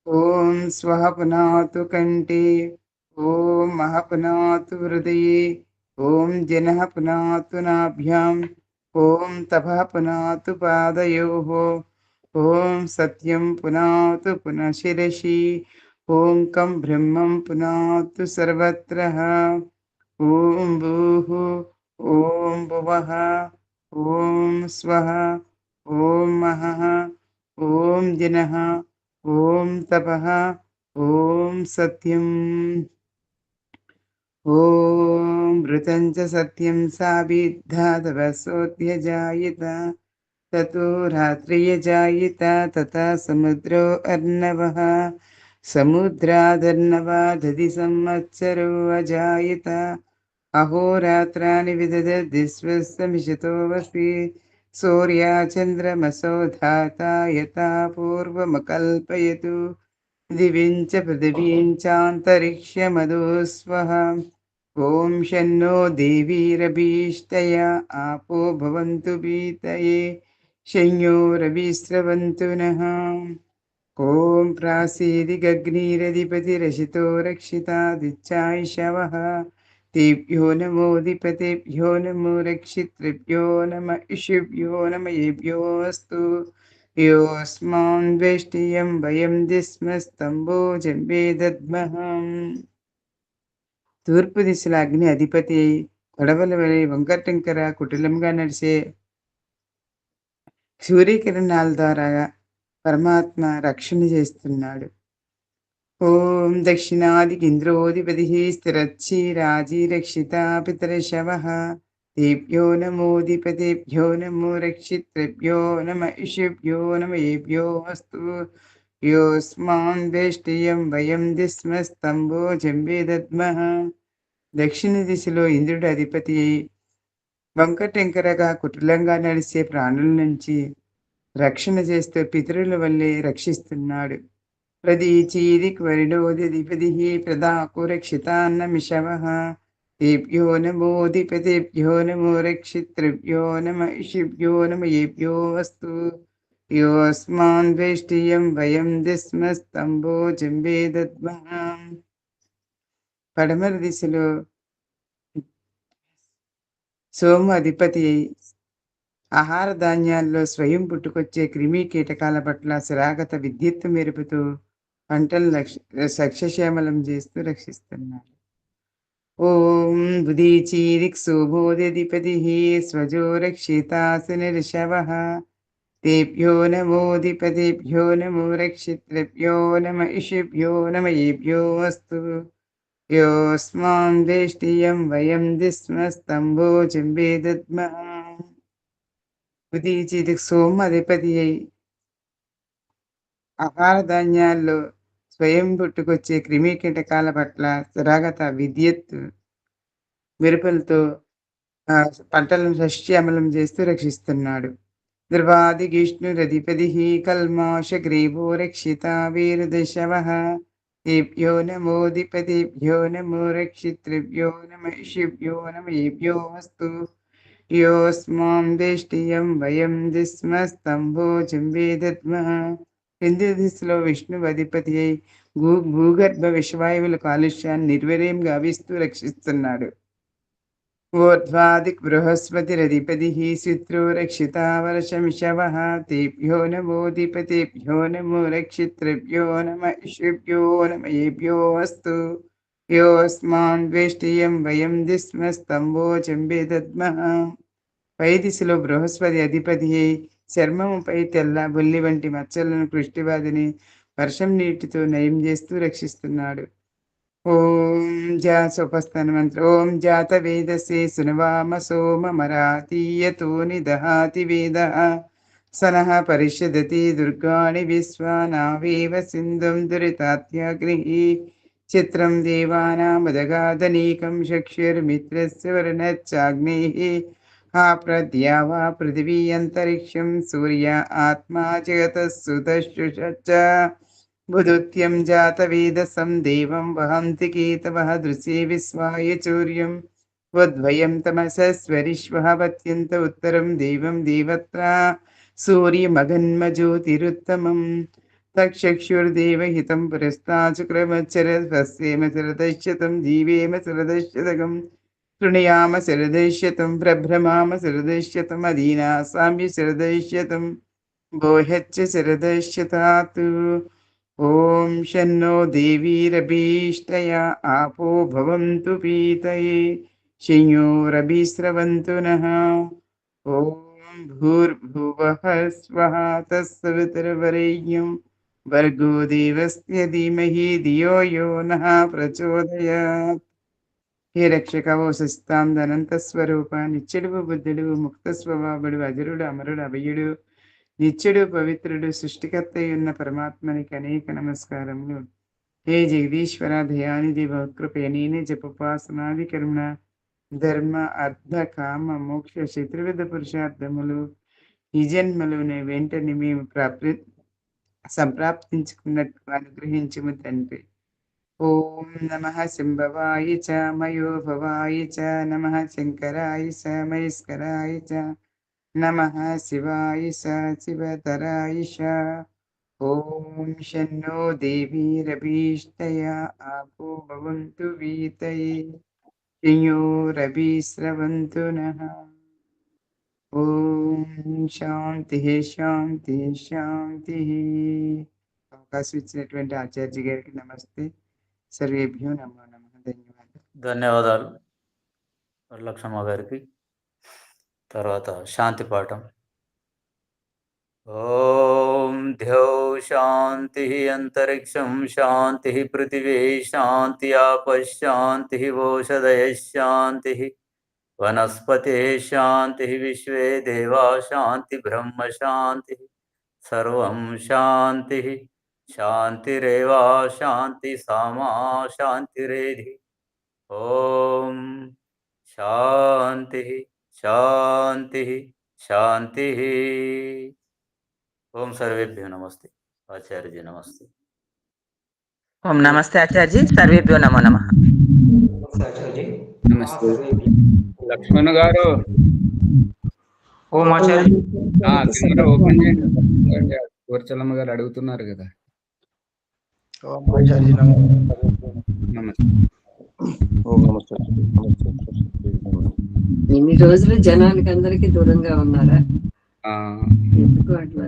ఓం స్వః పునాతు కంఠే. ఓం మహః పునాతు హృదయే. ఓం జనః పునాతు నాభ్యాం. ఓం తపః పునాతు పాదయోః. ఓం సత్యం పునాతు పునః శిరసి. ఓం కం బ్రహ్మం పునాతు సర్వత్ర. ఓం భూః ఓం భువః ఓం స్వః ఓం మహః ఓం జనః ఓం తపః ఓం సత్యం. ఓం మృతం చ సత్యం సాభిద్ధా తపసోऽధ్యజాయత. తతో రాత్రియజాయత తథా సముద్రో అర్ణవః. సముద్రాదర్ణవాదధి సంవత్సరో అజాయత. అహోరాత్రాణి విదధతి విశ్వస్సమిషతో వసి. సూర్యాచంద్రమసౌ ధాతా యథా పూర్వమకల్పయతు. దివిం చ పృథివీం చాంతరిక్షమదో స్వః. ఓం శన్నో దేవీరభీష్టయా ఆపో భవంతు పీతయే శయ్యోరభిస్రవంతు నః. ఓం ప్రాసీదిగగ్నిరధిపతిరసితో రక్షితాదిచ్చాయిషవః. తేభ్యో నమోధిపతేభ్యో నమో రక్షితృభ్యో నమ ఇషుభ్యో నమ ఏభ్యోऽस्तु. యోస్మాన్ వేష్టియం వయం దిస్మస్తంభో జంబే దద్మః. తూర్పు దిశలో అగ్ని అధిపతి కొడవల వలె వంకరటింకర కుటిలంగా నడిచే సూర్యకిరణాల ద్వారా పరమాత్మ రక్షణ చేస్తున్నాడు. ఓం దక్షిణాదికి ఇంద్రోధిపతి స్థిరచ్చి రాజీ రక్షిత పితరశవః. తేభ్యో నమోధిపతేభ్యో నమో రక్షితృభ్యో నమ ఇషుభ్యో నమ ఏభ్యోऽस्तु. యోస్మాన్ వేష్టియం వయం దిస్మస్తంభో జంబే దద్మః. దక్షిణ దిశలో ఇంద్రుడు అధిపతి అయి వంకటెంకరగా కుటిలంగా నడిచే ప్రాణుల నుంచి రక్షణ చేస్తూ పితరుల వల్లే రక్షిస్తున్నాడు. ప్రదీచీదిక్ వరిడోధిపతి ప్రదాకు రక్షితాన్నమిషవః. తేభ్యో నమోధిపతేభ్యో నమో రక్షితృభ్యో నమ ఇషుభ్యో నమ ఏభ్యోऽस्तु. యోస్మాన్ వేష్టియం వయం దిస్మస్తంభో జంబే దద్మః. పడమర దిశలో సోము అధిపతి అయి ఆహార ధాన్యాల్లో స్వయం పుట్టుకొచ్చే క్రిమి కీటకాల పట్ల శరాగత విద్యుత్తు మెరుపుతూ పంటలు సస్యశ్యామలం చేస్తూ రక్షిస్తున్నాడు. ఓం బుధీచీరిక్ శోభోధిపతి స్వజో రక్షితాసి నిర్షవః. तेभ्यो नमोऽधिपतिभ्यो नमो रक्षितृभ्यो नम इषिभ्यो नम येभ्यो अस्तु योऽस्मान् वेष्टियं वयं दिस्मस्तम्भोजं वेदद्मः ఉదీచితికి సోమ అధిపతి అయి ఆహార ధాన్యాల్లో స్వయం పుట్టుకొచ్చే క్రిమి కీటకాల పట్ల స్థిరాగత విద్యుత్ మెరుపులతో పంటలను సస్యామలం చేస్తూ రక్షిస్తున్నాడు. ధ్రువాదిగిష్ణురధిపతి కల్మాషగ్రీవో రక్షిత వీరుదశవః तेभ्यो नमोऽधिपतिभ्यो नमो रक्षितृभ्यो नम इषिभ्यो नम येभ्यो अस्तु योऽस्मां वेष्टियं वयं दिस्मस्तम्भोजं वेदद्मः. హిందూ దిశలో విష్ణువు అధిపతి అయి భూగర్భ విషవాయువుల కాలుష్యాన్ని నిర్వీర్యం గావిస్తూ రక్షిస్తున్నాడు. ఊర్ధ్వాదిక్ బృహస్పతిరధిపతి శుత్రో రక్షితా వర్షమిషవః తేభ్యో నమోऽధిపతిభ్యో నమో రక్షితృభ్యో నమ ఇషిభ్యో నమ ఏభ్యో అస్తు యోऽస్మాన్ వేష్టియం వయం దిస్మస్తమ్భోజం వేదద్మః. పై దిశలో బృహస్పతి అధిపతి అయి చర్మముపై తెల్ల బొల్లి వంటి మచ్చలను కృష్టివాదిని వర్షం నీటితో నయం చేస్తూ రక్షిస్తున్నాడు. ఓం ఉపస్థాన మంత్ర ఓం జాత వేదసే సునవామ సోమ మరాతీయతో నిదహాతి వేద సనః పరిషదతి దుర్గాణి విశ్వానావేవ సింధుం దురితాత్యాగ్ని చిత్రం దేవానామదగాదనీకం చక్షుర్మిత్రస్య వరుణశ్చాగ్నేః ప్రద్యా వా పృథివీ అంతరిక్షం సూర్య ఆత్మా జగతః సుతశ్చుష బుధుత్యం జాతవేదసం దేవం వహంతి కేతవః దృశే విశ్వాయ చౌర్యం వద్వయం తమసస్వరిష్వః పత్యంత ఉత్తరం దేవం దేవత్రా సూర్యమగన్మజ్యోతిరుత్తమం తక్షక్షుర్దేవహితం పురస్తాచుక్రమచ్చరస్యేమ శరదశ్యతం జీవేమ శరదశ్యతకం శృణుయామ శరదశ్యతం ప్రభ్రమామ శరదశ్యతం అదీనా సామ్య శరదశ్యతం గోహ్యచ్చ శరదశ్యతాతు. ఓం శన్నో దేవీరభీష్టయా ఆపో భవంతు పీతయే శంయోరభిస్రవంతు నః. ఓం భూర్భువః స్వః తత్సవితుర్వరేణ్యం భర్గో దేవస్య ధీమహి ధియో యో నః ప్రచోదయాత్. హే రక్షకవో సస్తాందనంత స్వరూప నిత్యుడు బుద్ధుడు ముక్త స్వభావుడు అజరుడు అమరుడు అభయుడు నిత్యుడు పవిత్రుడు సృష్టికర్త ఉన్న పరమాత్మనికి అనేక నమస్కారములు. హే జగదీశ్వర దయానిధి భవకృపయనీని జపోపాసనాది కరుణ ధర్మ అర్థ కామ మోక్ష చతుర్విధ పురుషార్థములు ఈ జన్మలోనే వెంటనే మేము సంప్రాప్తించుకున్నట్టు అనుగ్రహించము తండ్రి. ఓం నమః శంభవాయ చ మయోభవాయ చ నమః శంకరాయ చ మహేశ్వరాయ చ నమః శివాయ చ శివతరాయ చ. ఓం శన్నో దేవీరభీష్టయా ఆపో భవంతు వీతయే శంయోరభిస్రవంతు నః. ఓం శాంతి శాంతి శాంతి. అవకాశం ఇచ్చినటువంటి ఆచార్య గారికి నమస్తే. సర్వేభ్యో నమో నమః. ధన్యవాదాలు. ధన్యవాదాలు వరలక్ష్మమ్మ గారికి. తర్వాత శాంతి పాఠం. ఓం ద్యౌ శాంతి అంతరిక్షం శాంతి పృథివీ శాంతి ఆపశాంతి ఓషధయ శాంతి వనస్పతే శాంతి విశ్వే దేవా శాంతి బ్రహ్మ శాంతి సర్వం శాంతి శాంతిరేవా శాంతి సామా శాంతిరేధి. ఓం శాంతి శాంతి శాంతి. ఓం సర్వేభ్యో నమస్తే. ఆచార్యజీ నమస్తే. ఓం నమస్తే ఆచార్యజీ. సర్వేభ్యో నమో నమః. నమస్తే లక్ష్మణ్ గారు. ఓం ఆచార్య. కెమెరా ఓపెన్ చేయండి. వర్చలమ్మ గారు అడుగుతున్నారు కదా. ఓం ఆచార్య. నమస్తే. ఇన్ని రోజులు జనానికి అందరికి దూరంగా ఉన్నారా? ఎందుకు అట్లా?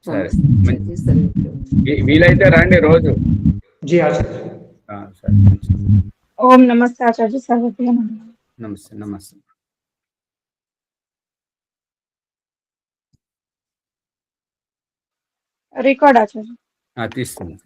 సరే, వీలైతే రండి రోజు. సరే. ఓం నమస్తే ఆచార్య. సర్వప్రియ నమస్తే. నమస్తే. రికార్డ్ ఆచార్య. తీస్తున్నాను.